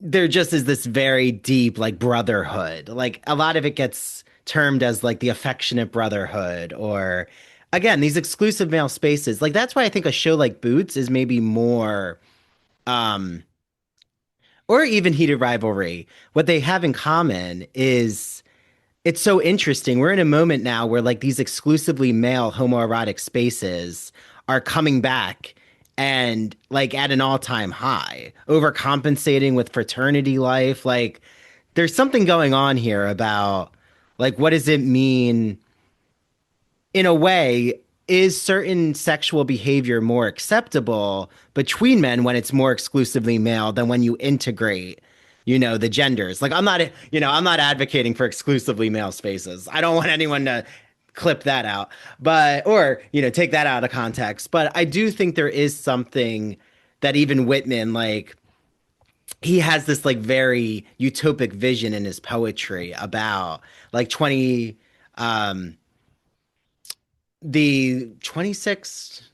there just is this very deep like brotherhood. Like a lot of it gets termed as like the affectionate brotherhood or again, these exclusive male spaces. Like that's why I think a show like Boots is maybe more um or even Heated Rivalry. What they have in common is it's so interesting. We're in a moment now where like these exclusively male homoerotic spaces are coming back and like at an all-time high, overcompensating with fraternity life. Like there's something going on here about like what does it mean in a way is certain sexual behavior more acceptable between men when it's more exclusively male than when you integrate the genders. Like I'm not advocating for exclusively male spaces. I don't want anyone to clip that out, but or take that out of context. But I do think there is something that even Whitman like he has this like very utopic vision in his poetry about like um the 26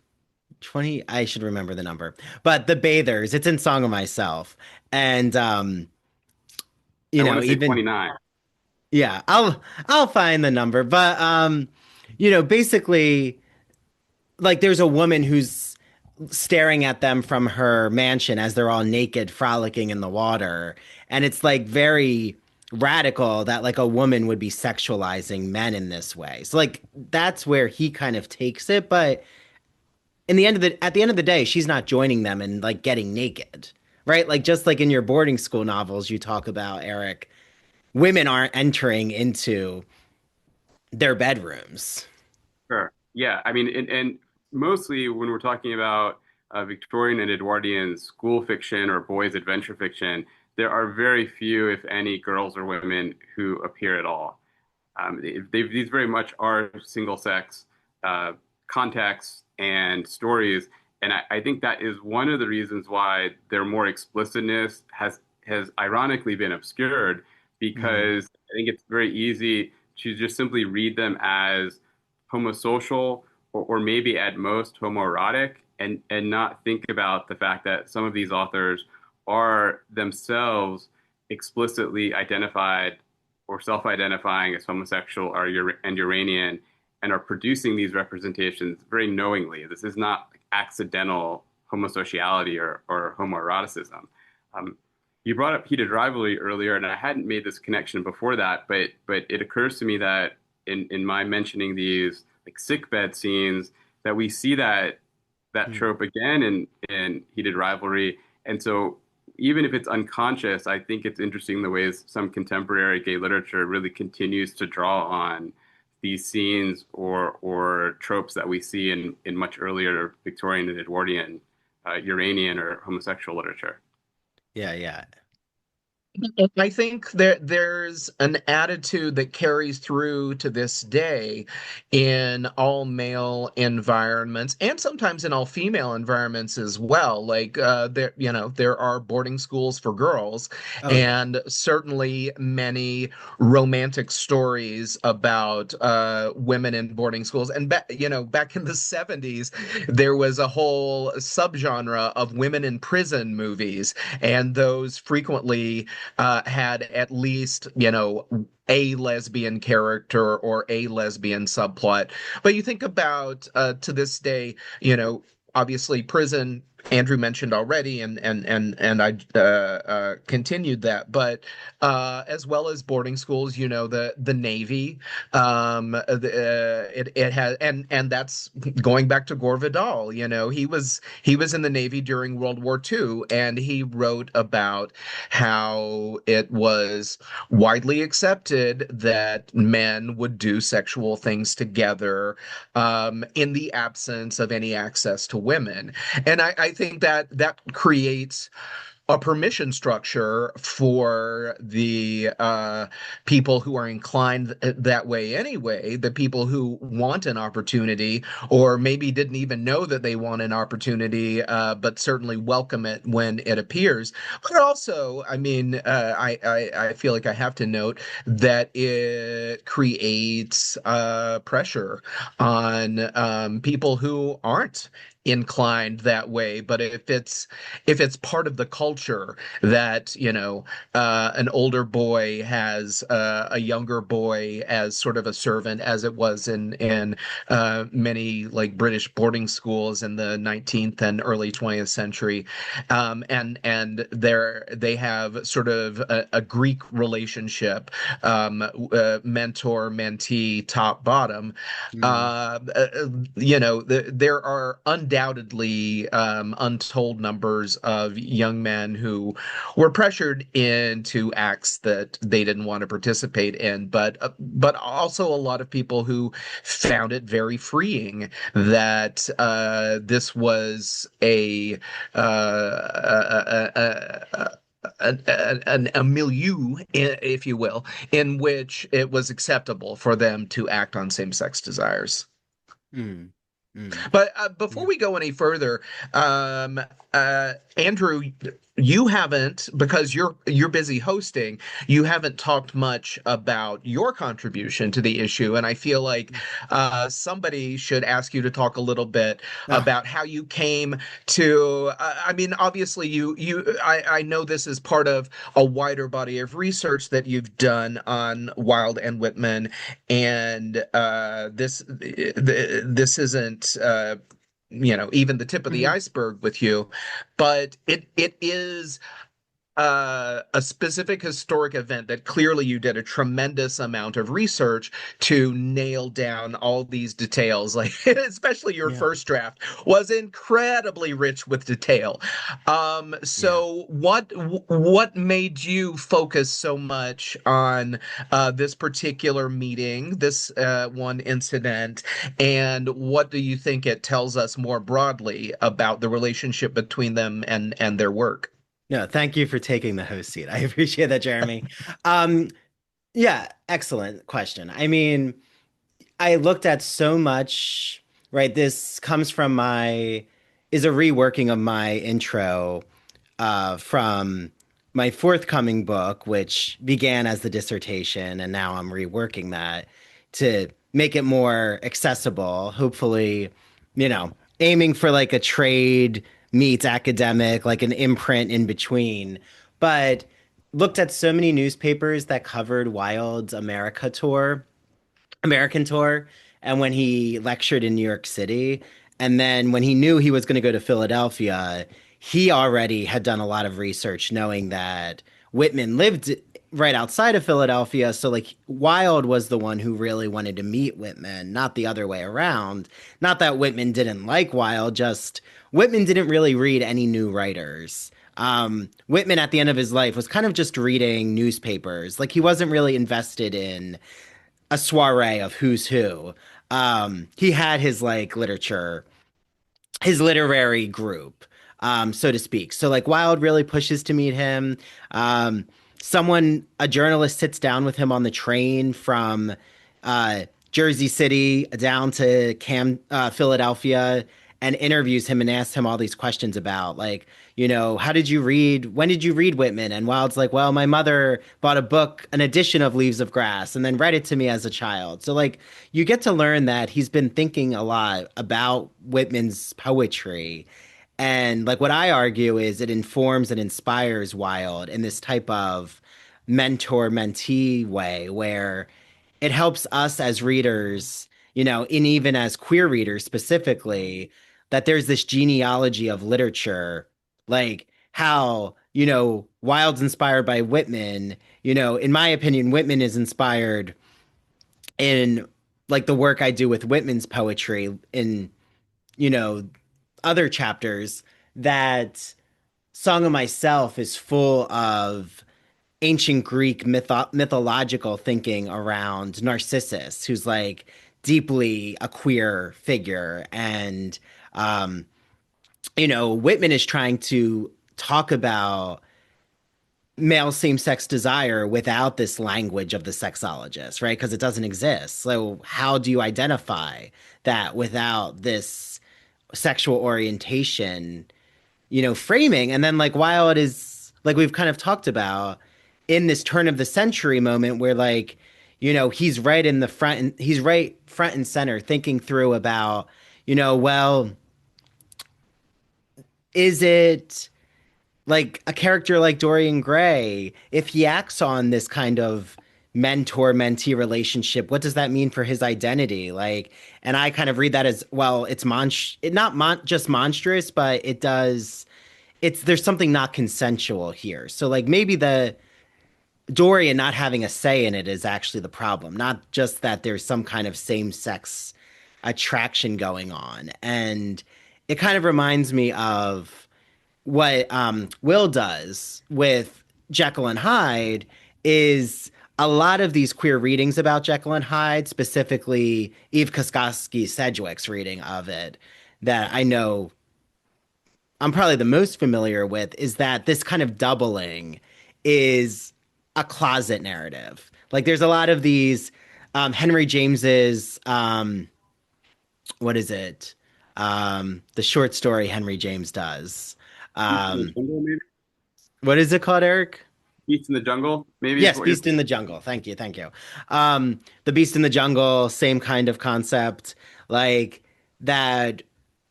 20 I should remember the number, but the bathers, it's in Song of Myself. And I want to say even 29. yeah, I'll find the number, but basically like there's a woman who's staring at them from her mansion as they're all naked frolicking in the water, and it's like very radical that like a woman would be sexualizing men in this way. So like that's where he kind of takes it, but at the end of the day, she's not joining them and like getting naked, right? Like just like in your boarding school novels you talk about, Eric, women aren't entering into their bedrooms. Sure. Yeah. I mean, and mostly when we're talking about Victorian and Edwardian school fiction or boys' adventure fiction, there are very few, if any, girls or women who appear at all. These very much are single sex contexts and stories. And I think that is one of the reasons why their more explicitness has ironically been obscured, because I think it's very easy to just simply read them as homosocial or maybe at most homoerotic and not think about the fact that some of these authors are themselves explicitly identified or self-identifying as homosexual and Uranian and are producing these representations very knowingly. This is not accidental homosociality or homoeroticism. You brought up Heated Rivalry earlier, and I hadn't made this connection before that, but it occurs to me that in my mentioning these like sickbed scenes, that we see that trope again in Heated Rivalry. And so even if it's unconscious, I think it's interesting the ways some contemporary gay literature really continues to draw on these scenes or tropes that we see in much earlier Victorian and Edwardian Uranian or homosexual literature. Yeah. I think there's an attitude that carries through to this day in all male environments and sometimes in all female environments as well. Like there are boarding schools for girls, and certainly many romantic stories about women in boarding schools. And back in the 70s, there was a whole subgenre of women in prison movies, and those frequently had at least, a lesbian character or a lesbian subplot. But you think about to this day, obviously prison, Andrew mentioned already, and I continued that, but as well as boarding schools, the Navy, it has, and that's going back to Gore Vidal. He was in the Navy during World War II, and he wrote about how it was widely accepted that men would do sexual things together in the absence of any access to women. And I think that creates a permission structure for the people who are inclined that way anyway, the people who want an opportunity or maybe didn't even know that they want an opportunity, but certainly welcome it when it appears. But also, I mean, I feel like I have to note that it creates pressure on people who aren't inclined that way. But if it's part of the culture that, you know, an older boy has a younger boy as sort of a servant, as it was in many like British boarding schools in the 19th and early 20th century, and they have sort of a Greek relationship, mentor mentee, top bottom. You know, there are undoubtedly untold numbers of young men who were pressured into acts that they didn't want to participate in, but also a lot of people who found it very freeing that this was a milieu, if you will, in which it was acceptable for them to act on same-sex desires. Mm. But before we go any further, Andrew, you haven't, because you're busy hosting, you haven't talked much about your contribution to the issue, and I feel like somebody should ask you to talk a little bit about how you came to. I mean, obviously, I know this is part of a wider body of research that you've done on Wilde and Whitman, and this isn't. You know, even the tip of the iceberg with you, but it is a specific historic event that clearly you did a tremendous amount of research to nail down all these details. Like, especially your first draft was incredibly rich with detail. So what made you focus so much on this particular meeting, this one incident, and what do you think it tells us more broadly about the relationship between them and their work? No, thank you for taking the host seat. I appreciate that, Jeremy. Yeah, excellent question. I mean, I looked at so much, right? This comes from is a reworking of my intro from my forthcoming book, which began as the dissertation, and now I'm reworking that to make it more accessible, hopefully, you know, aiming for like a trade meets academic, like an imprint in between. But looked at so many newspapers that covered Wilde's American tour, and when he lectured in New York City, and then when he knew he was going to go to Philadelphia, he already had done a lot of research knowing that Whitman lived right outside of Philadelphia. So like Wilde was the one who really wanted to meet Whitman, not the other way around. Not that Whitman didn't like Wilde, just Whitman didn't really read any new writers. Whitman at the end of his life was kind of just reading newspapers. Like he wasn't really invested in a soiree of who's who. He had his like literature, his literary group, so to speak. So like Wilde really pushes to meet him. A journalist sits down with him on the train from Jersey City down to Philadelphia and interviews him and asks him all these questions about like, you know, when did you read Whitman? And Wilde's like, well, my mother bought a book, an edition of Leaves of Grass, and then read it to me as a child. So like you get to learn that he's been thinking a lot about Whitman's poetry. And like what I argue is it informs and inspires Wilde in this type of mentor-mentee way where it helps us as readers, you know, and even as queer readers specifically, that there's this genealogy of literature, like how, you know, Wilde's inspired by Whitman. You know, in my opinion, Whitman is inspired in like the work I do with Whitman's poetry in, you know, other chapters. That Song of Myself is full of ancient Greek mythological thinking around Narcissus, who's like deeply a queer figure. And, you know, Whitman is trying to talk about male same-sex desire without this language of the sexologist, right? Because it doesn't exist. So how do you identify that without this sexual orientation, framing? And then like while it is like we've kind of talked about in this turn of the century moment where like, he's right in the front and he's right front and center thinking through about, well, is it like a character like Dorian Gray, if he acts on this kind of mentor-mentee relationship, what does that mean for his identity? Like, and I kind of read that as, well, it's just monstrous, but there's something not consensual here. So like maybe the Dorian not having a say in it is actually the problem, not just that there's some kind of same-sex attraction going on. And it kind of reminds me of what Will does with Jekyll and Hyde is a lot of these queer readings about Jekyll and Hyde, specifically Eve Koskoski-Sedgwick's reading of it, that I know I'm probably the most familiar with, is that this kind of doubling is a closet narrative. Like there's a lot of these Henry James's what is it? The short story Henry James does. What is it called, Eric? Beast in the Jungle, maybe? Yes, Beast in the Jungle. Thank you. The Beast in the Jungle, same kind of concept. Like that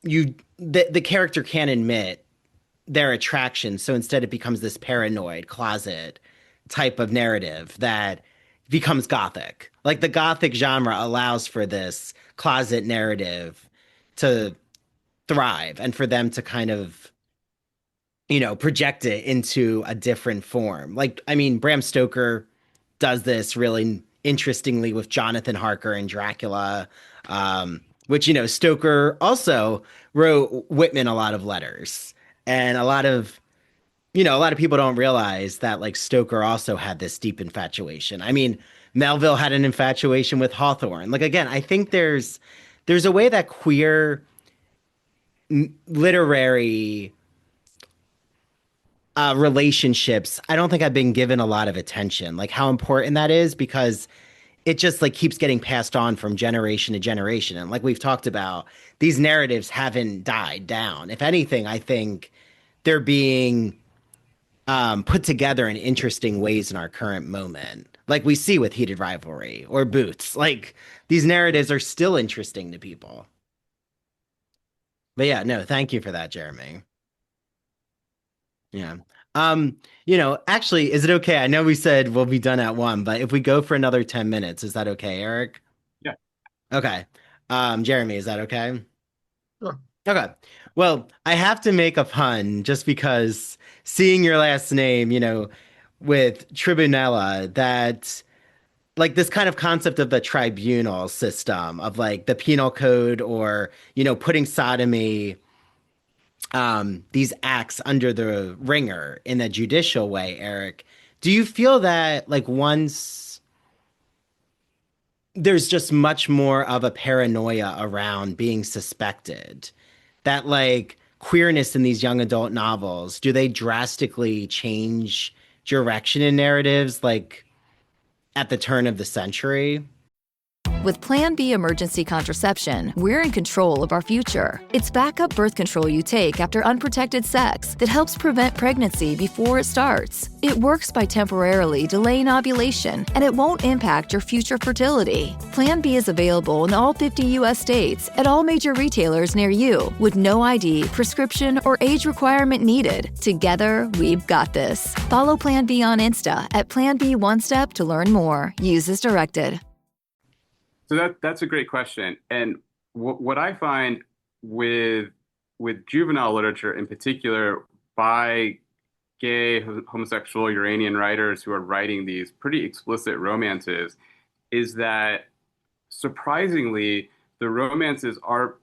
the character can't admit their attraction, so instead it becomes this paranoid closet type of narrative that becomes gothic. Like the gothic genre allows for this closet narrative to thrive and for them to kind of project it into a different form. Like, I mean, Bram Stoker does this really interestingly with Jonathan Harker and Dracula, which, Stoker also wrote Whitman a lot of letters. And a lot of people don't realize that, like, Stoker also had this deep infatuation. I mean, Melville had an infatuation with Hawthorne. Like, again, I think there's a way that queer literary relationships, I don't think I've been given a lot of attention, like how important that is, because it just like keeps getting passed on from generation to generation. And like we've talked about, these narratives haven't died down. If anything, I think they're being put together in interesting ways in our current moment. Like we see with Heated Rivalry or Boots, like these narratives are still interesting to people. But yeah, no, thank you for that, Jeremy. Yeah. Actually, is it okay? I know we said we'll be done at 1, but if we go for another 10 minutes, is that okay, Eric? Yeah. Okay. Jeremy, is that okay? Sure. Okay. Well, I have to make a pun just because seeing your last name, with Tribunella, that like this kind of concept of the tribunal system of like the penal code or, putting sodomy, these acts under the ringer in a judicial way, Eric, do you feel that like once there's just much more of a paranoia around being suspected, that like queerness in these young adult novels, do they drastically change direction in narratives like at the turn of the century? With Plan B emergency contraception, we're in control of our future. It's backup birth control you take after unprotected sex that helps prevent pregnancy before it starts. It works by temporarily delaying ovulation, and it won't impact your future fertility. Plan B is available in all 50 U.S. states at all major retailers near you, with no ID, prescription, or age requirement needed. Together, we've got this. Follow Plan B on Insta at Plan B One Step to learn more. Use as directed. So that's a great question. And what I find with juvenile literature, in particular by gay, homosexual, Uranian writers who are writing these pretty explicit romances, is that surprisingly, the romances are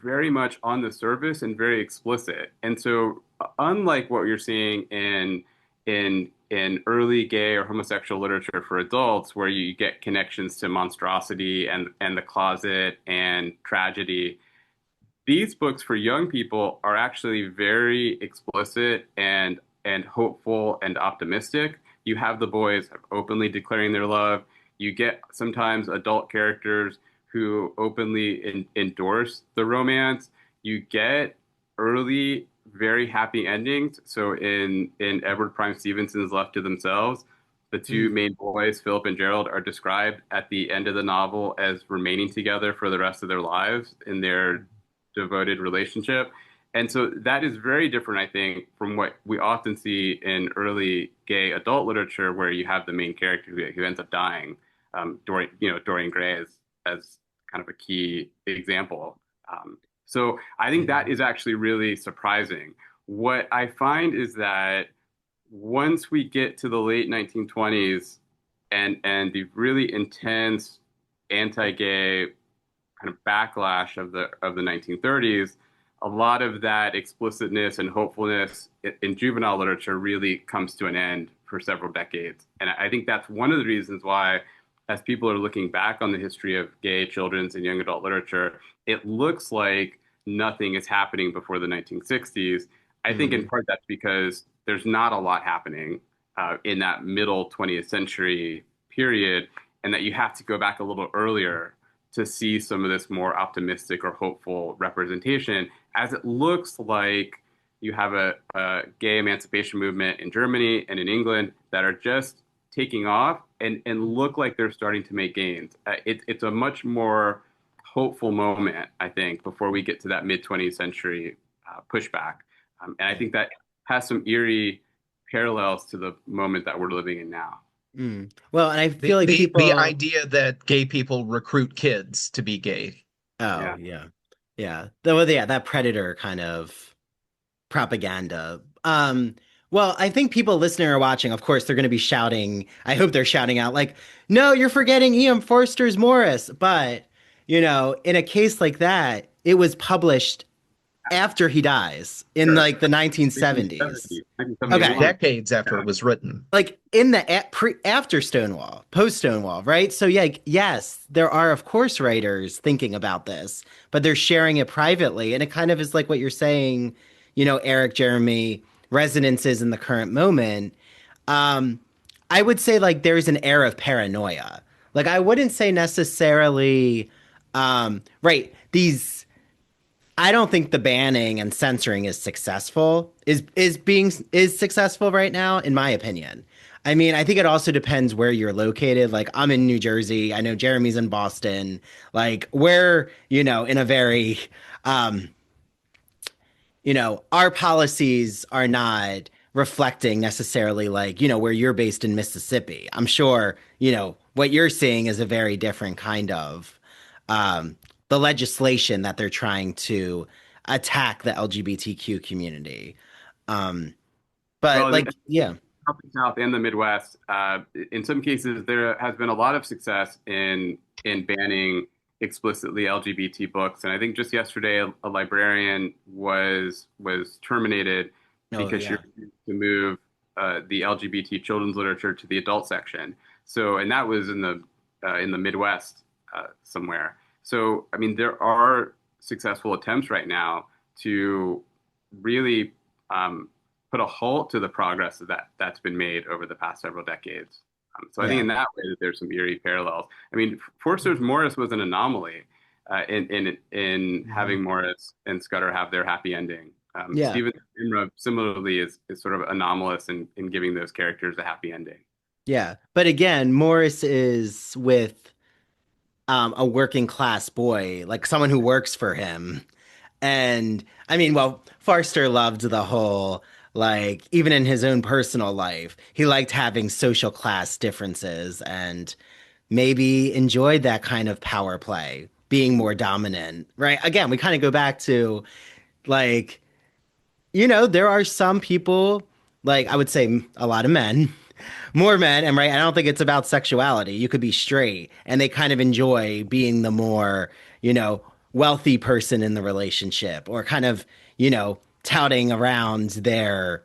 very much on the surface and very explicit. And so unlike what you're seeing in early gay or homosexual literature for adults, where you get connections to monstrosity and the closet and tragedy, these books for young people are actually very explicit and hopeful and optimistic. You have the boys openly declaring their love. You get sometimes adult characters who openly endorse the romance. You get early, very happy endings. So in Edward Prime Stevenson's Left to Themselves, the two main boys, Philip and Gerald, are described at the end of the novel as remaining together for the rest of their lives in their devoted relationship. And so that is very different, I think, from what we often see in early gay adult literature, where you have the main character who ends up dying. Dorian Gray as kind of a key example. So I think that is actually really surprising. What I find is that once we get to the late 1920s and the really intense anti-gay kind of backlash of the 1930s, a lot of that explicitness and hopefulness in juvenile literature really comes to an end for several decades. And I think that's one of the reasons why, as people are looking back on the history of gay children's and young adult literature, it looks like nothing is happening before the 1960s. I think in part that's because there's not a lot happening in that middle 20th century period, and that you have to go back a little earlier to see some of this more optimistic or hopeful representation, as it looks like you have a gay emancipation movement in Germany and in England that are just taking off and look like they're starting to make gains. It's a much more hopeful moment, I think, before we get to that mid-20th century pushback. And I think that has some eerie parallels to the moment that we're living in now. Well, and I feel like the idea that gay people recruit kids to be gay. Oh, yeah. That predator kind of propaganda. Well, I think people listening or watching, of course, they're going to be shouting. I hope they're shouting out like, no, you're forgetting E.M. Forster's Morris. But, in a case like that, it was published after he dies in like the 1970s. Okay, decades after it was written. Like in the after Stonewall, post Stonewall, right? So yeah, yes, there are of course writers thinking about this, but they're sharing it privately, and it kind of is like what you're saying, Eric, Jeremy, resonances in the current moment. I would say like there's an air of paranoia. Like I wouldn't say necessarily, right? I don't think the banning and censoring is successful, is successful right now, in my opinion. I mean, I think it also depends where you're located. Like I'm in New Jersey. I know Jeremy's in Boston. Like we're, in a very, our policies are not reflecting necessarily like, where you're based in Mississippi. I'm sure, what you're seeing is a very different kind of, the legislation that they're trying to attack the LGBTQ community. South and the Midwest, in some cases, there has been a lot of success in banning explicitly LGBT books. And I think just yesterday, a librarian was terminated because she refused to move the LGBT children's literature to the adult section. So, and that was in the Midwest somewhere. So, I mean, there are successful attempts right now to really put a halt to the progress that's been made over the past several decades. I think in that way that there's some eerie parallels. I mean, Forster's Morris was an anomaly in having Morris and Scudder have their happy ending. Stephen Imra similarly is sort of anomalous in giving those characters a happy ending. Yeah, but again, Morris is with a working class boy, like someone who works for him. And I mean, well, Forster loved the whole, like, even in his own personal life, he liked having social class differences and maybe enjoyed that kind of power play, being more dominant, right? Again, we kind of go back to, like, there are some people, like, I would say a lot of men, more men, and right, I don't think it's about sexuality. You could be straight, and they kind of enjoy being the more, wealthy person in the relationship, or kind of, touting around their,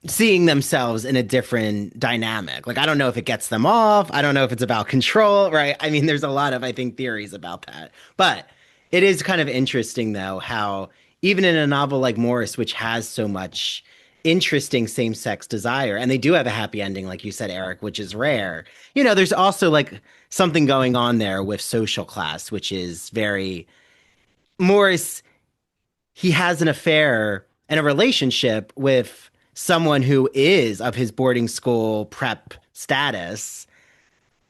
seeing themselves in a different dynamic. Like, I don't know if it gets them off. I don't know if it's about control, right? I mean, there's a lot of, I think, theories about that. But It is kind of interesting, though, how even in a novel like Morris, which has so much interesting same-sex desire, and they do have a happy ending, like you said, Eric, which is rare. There's also like something going on there with social class, which is very Morris. He has an affair and a relationship with someone who is of his boarding school prep status.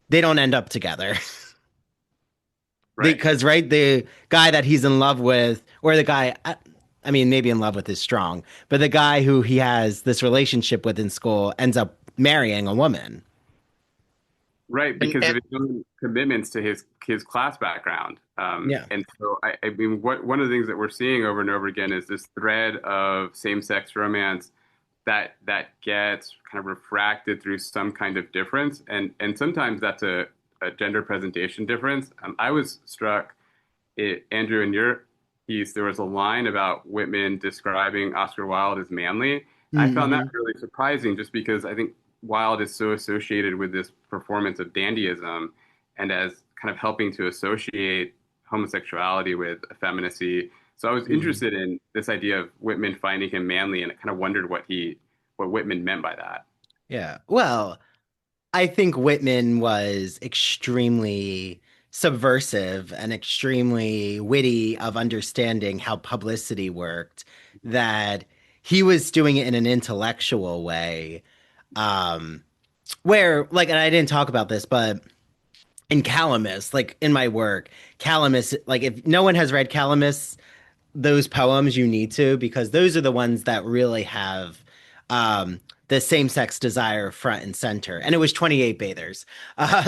They don't end up together. Right. Because, right, the guy that he's in love with, or the guy, I mean, maybe in love with is strong, but the guy who he has this relationship with in school ends up marrying a woman. Right, because of his own commitments to his class background. Yeah. And so, I mean, one of the things that we're seeing over and over again is this thread of same-sex romance that gets kind of refracted through some kind of difference, and sometimes that's a gender presentation difference. I was struck, Andrew, in your piece, there was a line about Whitman describing Oscar Wilde as manly. Mm-hmm. I found that really surprising, just because I think Wilde is so associated with this performance of dandyism and as kind of helping to associate homosexuality with effeminacy. So I was interested in this idea of Whitman finding him manly, and I kind of wondered what Whitman meant by that. Yeah. Well, I think Whitman was extremely subversive and extremely witty of understanding how publicity worked, that he was doing it in an intellectual way, where, like, and I didn't talk about this, but in Calamus, like in my work, Calamus, like if no one has read Calamus, those poems you need to, because those are the ones that really have the same-sex desire front and center. And it was 28 bathers,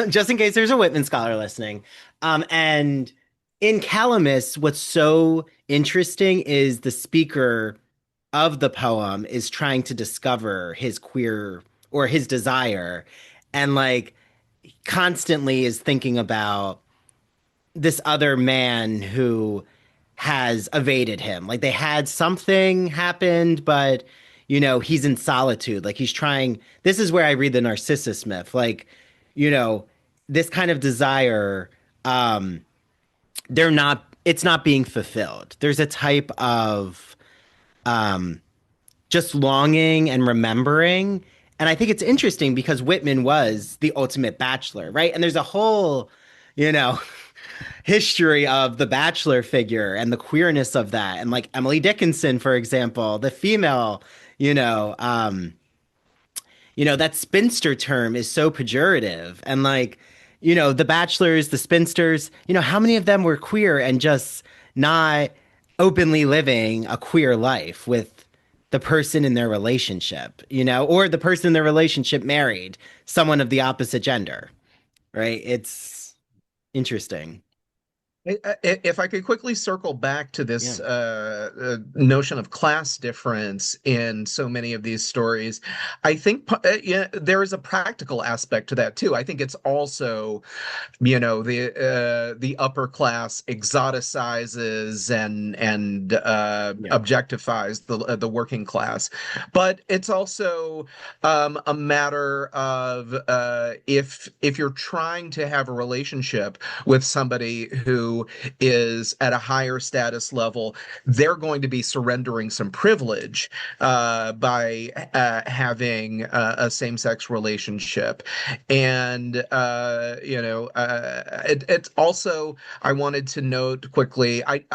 just in case there's a Whitman scholar listening. And in Calamus, what's so interesting is the speaker of the poem is trying to discover his queer or his desire, and like constantly is thinking about this other man who has evaded him. Like they had something happened, but he's in solitude. Like he's trying, this is where I read the Narcissus myth. Like, this kind of desire, it's not being fulfilled. There's a type of just longing and remembering. And I think it's interesting because Whitman was the ultimate bachelor, right? And there's a whole, history of the bachelor figure and the queerness of that. And like Emily Dickinson, for example, the female, that spinster term is so pejorative. And like, the bachelors, the spinsters, how many of them were queer and just not openly living a queer life with the person in their relationship, or the person in their relationship married someone of the opposite gender, right? It's interesting. If I could quickly circle back to this notion of class difference in so many of these stories, I think there is a practical aspect to that too. I think it's also, the upper class exoticizes and objectifies the working class, but it's also a matter of if you're trying to have a relationship with somebody who is at a higher status level, they're going to be surrendering some privilege by having a same-sex relationship. And it's also, I wanted to note quickly, I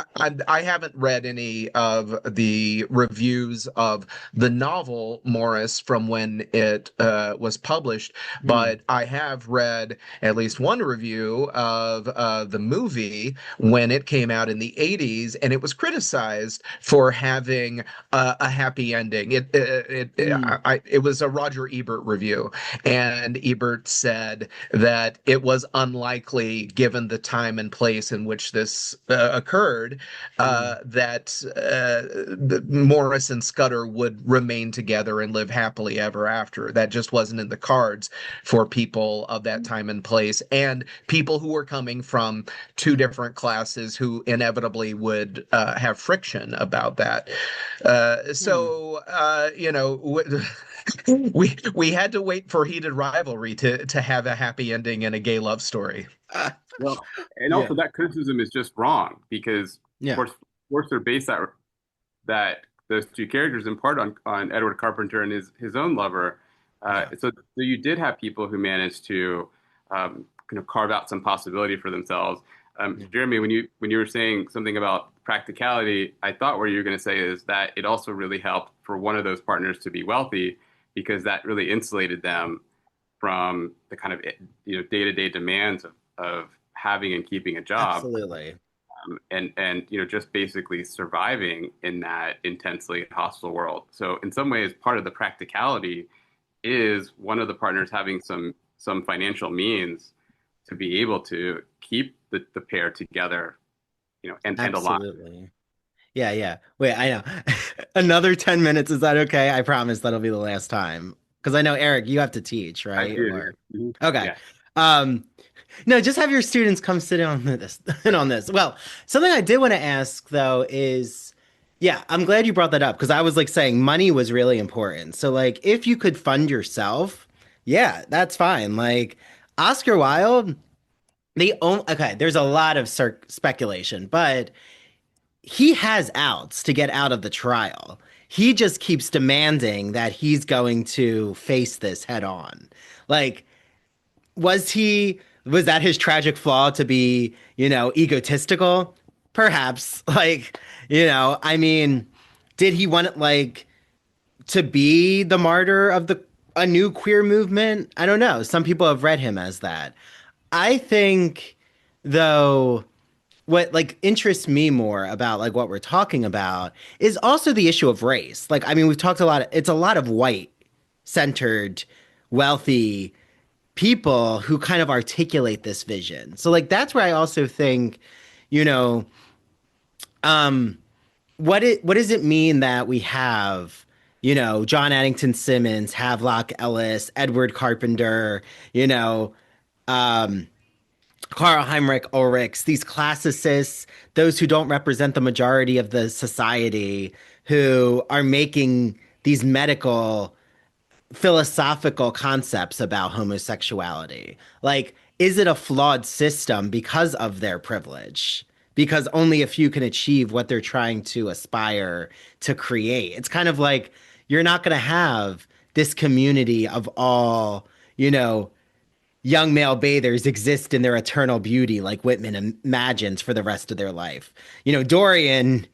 haven't read any of the reviews of the novel Morris from when it was published, but I have read at least one review of the movie when it came out in the 80s, and it was criticized for having a happy ending. It was a Roger Ebert review, and Ebert said that it was unlikely, given the time and place in which this occurred, that Morris and Scudder would remain together and live happily ever after. That just wasn't in the cards for people of that time and place, and people who were coming from two different classes who inevitably would have friction about that. We had to wait for heated rivalry to have a happy ending in a gay love story. Well, and Yeah. also that criticism is just wrong because, Yeah. of course, they're based that those two characters in part on Edward Carpenter and his own lover. So you did have people who managed to kind of carve out some possibility for themselves. Jeremy, when you were saying something about practicality, I thought what you were going to say is that it also really helped for one of those partners to be wealthy because that really insulated them from the kind of day-to-day demands of having and keeping a job. Absolutely. And just basically surviving in that intensely hostile world. So in some ways, part of the practicality is one of the partners having some financial means to be able to keep the pair together, and alive. Absolutely. Yeah. Wait, I know. Another 10 minutes. Is that okay? I promise that'll be the last time. Because I know, Eric, you have to teach, right? I do. Mhm. Okay. Yeah. No, just have your students come sit in on this. Well, something I did want to ask though is, yeah, I'm glad you brought that up because I was like saying money was really important. So like if you could fund yourself, yeah, that's fine. Like Oscar Wilde, there's a lot of speculation, but he has outs to get out of the trial. He just keeps demanding that he's going to face this head on. Like, was that his tragic flaw to be, egotistical? Perhaps. Like, I mean, did he want to be the martyr of a new queer movement? I don't know. Some people have read him as that. I think, though, what interests me more about what we're talking about is also the issue of race. We've talked a lot. It's a lot of white centered, wealthy people who kind of articulate this vision. So that's where I also think, what does it mean that we have, John Addington Simmons, Havelock Ellis, Edward Carpenter, Karl Heinrich Ulrichs, these classicists, those who don't represent the majority of the society, who are making these medical, philosophical concepts about homosexuality. Is it a flawed system because of their privilege? Because only a few can achieve what they're trying to aspire to create. It's kind of like you're not going to have this community of all, young male bathers exist in their eternal beauty like Whitman imagines for the rest of their life. Dorian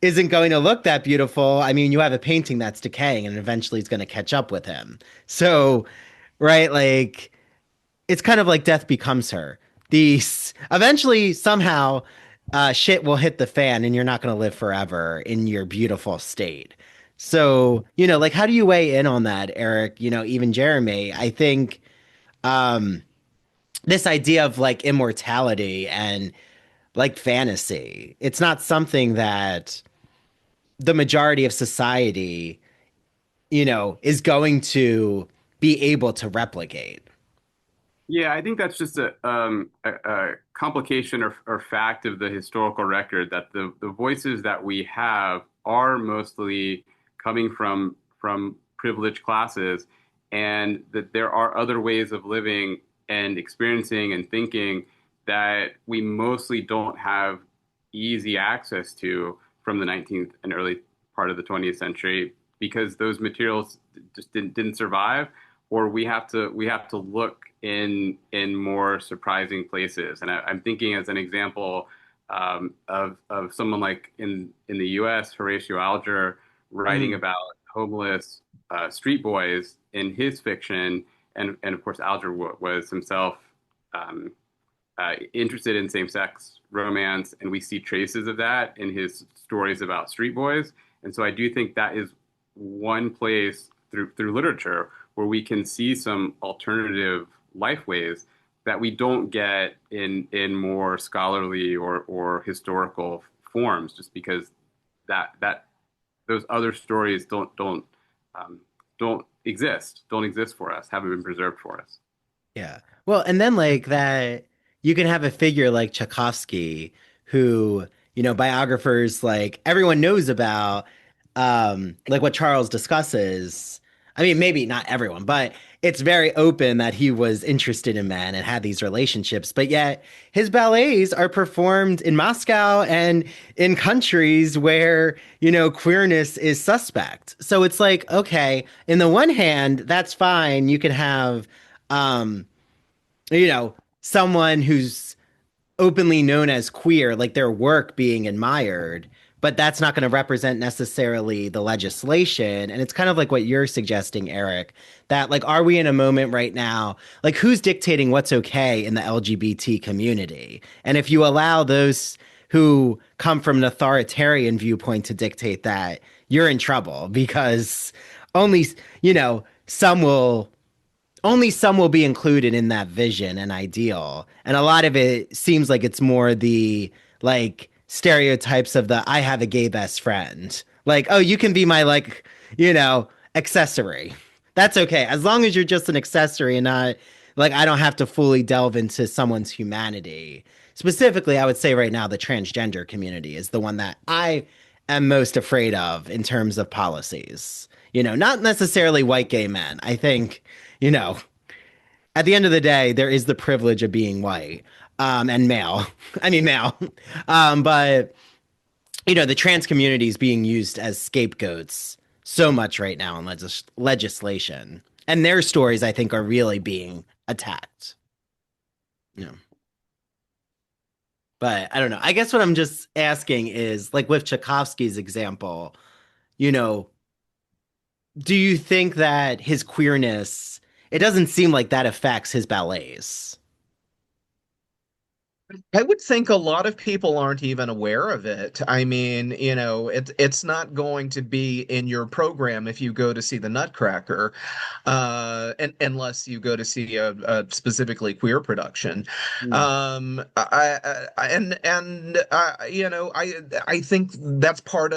isn't going to look that beautiful. I mean, you have a painting that's decaying and eventually it's going to catch up with him. So, right, it's kind of like death becomes her. Eventually, somehow, shit will hit the fan and you're not going to live forever in your beautiful state. So, how do you weigh in on that, Eric? Even Jeremy, I think this idea of immortality and fantasy, it's not something that the majority of society, is going to be able to replicate. Yeah, I think that's just a complication or fact of the historical record that the voices that we have are mostly coming from privileged classes, and that there are other ways of living and experiencing and thinking that we mostly don't have easy access to from the 19th and early part of the 20th century because those materials just didn't survive, or we have to look in more surprising places. And I'm thinking as an example of someone like in the U.S., Horatio Alger writing about homeless street boys in his fiction, and of course Alger was himself interested in same-sex romance, and we see traces of that in his stories about street boys. And so I do think that is one place through literature where we can see some alternative life ways that we don't get in more scholarly or historical forms, just because that those other stories don't exist for us, haven't been preserved for us. Yeah. Well, and then that you can have a figure like Tchaikovsky who, biographers everyone knows about, what Charles discusses I mean, maybe not everyone, but it's very open that he was interested in men and had these relationships. But yet his ballets are performed in Moscow and in countries where, queerness is suspect. So it's like, okay, in the one hand, that's fine. You can have, um, someone who's openly known as queer, like their work being admired, but that's not going to represent necessarily the legislation. And it's kind of like what you're suggesting, Eric, that like, are we in a moment right now? Like, who's dictating what's okay in the LGBT community? And if you allow those who come from an authoritarian viewpoint to dictate that, you're in trouble because only, some will only some will be included in that vision and ideal. And a lot of it seems like it's more the like stereotypes of the I have a gay best friend. Like, oh, you can be my accessory. That's okay. As long as you're just an accessory and not like I don't have to fully delve into someone's humanity. Specifically, I would say right now the transgender community is the one that I am most afraid of in terms of policies. Not necessarily white gay men. I think at the end of the day, there is the privilege of being white and male. I mean, male. But, the trans community is being used as scapegoats so much right now in legislation. And their stories, I think, are really being attacked. But I don't know. I guess what I'm just asking is, like with Tchaikovsky's example, do you think that his queerness, it doesn't seem like that affects his ballets? I would think a lot of people aren't even aware of it. I mean, it's not going to be in your program if you go to see the Nutcracker, and unless you go to see a specifically queer production. I think that's part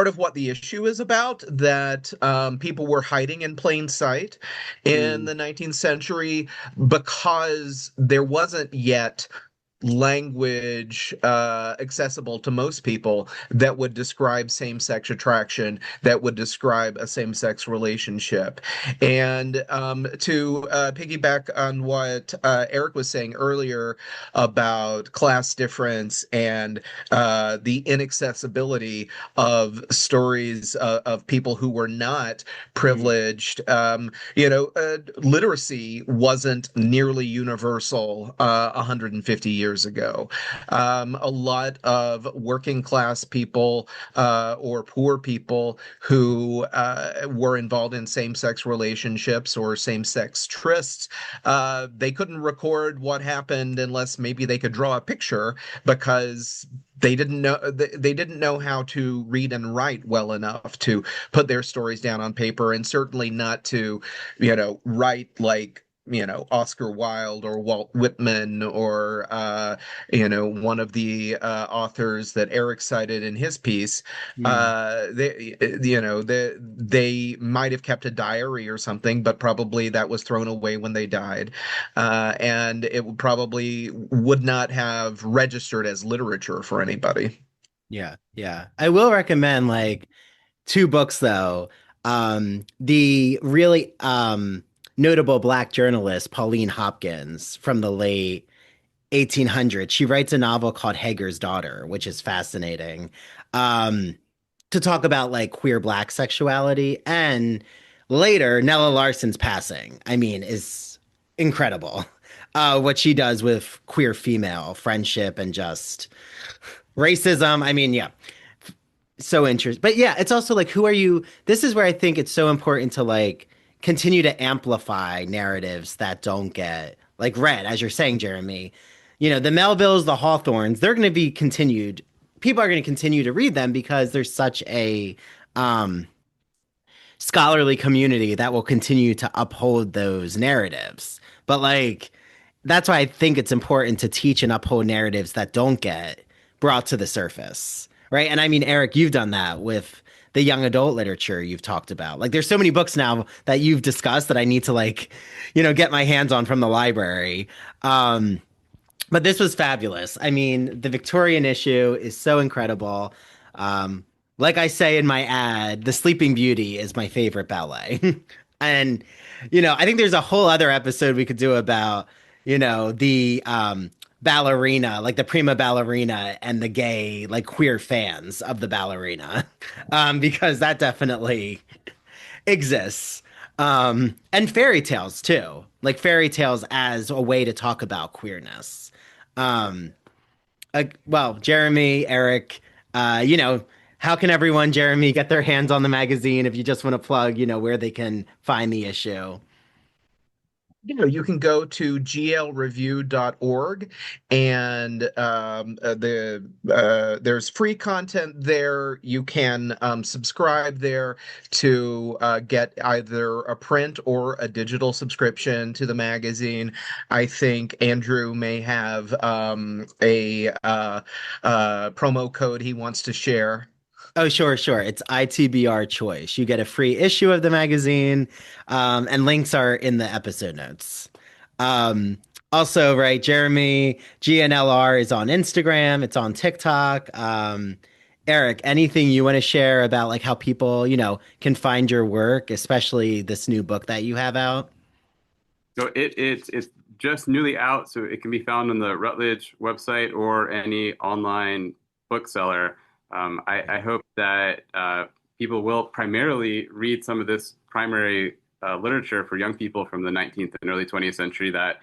of what the issue is about, that people were hiding in plain sight in the 19th century because there wasn't yet language accessible to most people that would describe same-sex attraction, that would describe a same-sex relationship. And to piggyback on what Eric was saying earlier about class difference and the inaccessibility of stories of people who were not privileged, literacy wasn't nearly universal 150 years ago. A lot of working class people or poor people who were involved in same-sex relationships or same-sex trysts, they couldn't record what happened unless maybe they could draw a picture because they didn't know how to read and write well enough to put their stories down on paper, and certainly not to write like Oscar Wilde or Walt Whitman or one of the authors that Eric cited in his piece. They might have kept a diary or something, but probably that was thrown away when they died, and it probably would not have registered as literature for anybody. Yeah. I will recommend like two books though. The really notable Black journalist Pauline Hopkins from the late 1800s. She writes a novel called Hagar's Daughter, which is fascinating, to talk about like queer Black sexuality. And later, Nella Larsen's passing, I mean, is incredible. What she does with queer female friendship and just racism. I mean, yeah. So interesting. But yeah, it's also like, who are you? This is where I think it's so important to like continue to amplify narratives that don't get like read, as you're saying, Jeremy. The Melvilles, the Hawthornes, they're going to be continued. People are going to continue to read them because there's such a scholarly community that will continue to uphold those narratives. But like, that's why I think it's important to teach and uphold narratives that don't get brought to the surface. Right. And I mean, Eric, you've done that with the young adult literature you've talked about. Like there's so many books now that you've discussed that I need to like, get my hands on from the library. But this was fabulous. I mean, the Victorian issue is so incredible. like I say in my ad, The Sleeping Beauty is my favorite ballet. And, I think there's a whole other episode we could do about, the ballerina, like the prima ballerina and the gay, like queer fans of the ballerina, because that definitely exists. And fairy tales too, like fairy tales as a way to talk about queerness. Um, well, Jeremy, Eric, how can everyone, Jeremy, get their hands on the magazine if you just want to plug, where they can find the issue? You can go to glreview.org, and there's free content there. You can subscribe there to get either a print or a digital subscription to the magazine. I think Andrew may have a promo code he wants to share. Oh, sure. It's ITBR Choice. You get a free issue of the magazine, and links are in the episode notes. Also, right, Jeremy, GNLR is on Instagram. It's on TikTok. Eric, anything you want to share about like how people, can find your work, especially this new book that you have out? So it's just newly out, so it can be found on the Routledge website or any online bookseller. I hope that people will primarily read some of this primary literature for young people from the 19th and early 20th century that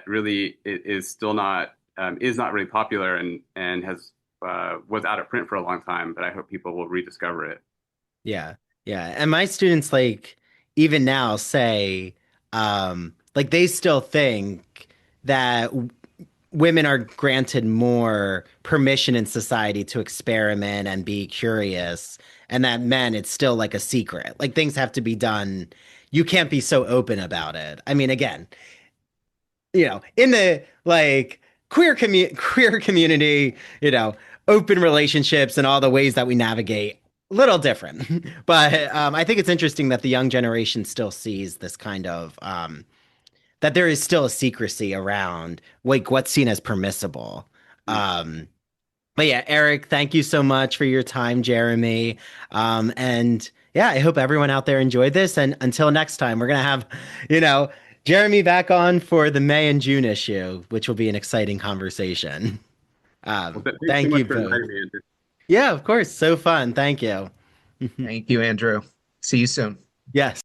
really is still not really popular and has was out of print for a long time. But I hope people will rediscover it. Yeah. And my students, like, even now say, like, they still think that women are granted more permission in society to experiment and be curious, and that men, it's still like a secret. Like, things have to be done. You can't be so open about it. I mean, again, in the like queer community, open relationships and all the ways that we navigate, little different. But I think it's interesting that the young generation still sees this kind of that there is still a secrecy around like what's seen as permissible. But yeah, Eric, thank you so much for your time, Jeremy. And yeah, I hope everyone out there enjoyed this. And until next time, we're gonna have, Jeremy back on for the May and June issue, which will be an exciting conversation. Thank you both. Yeah, of course. So fun. Thank you. Thank you, Andrew. See you soon. Yes.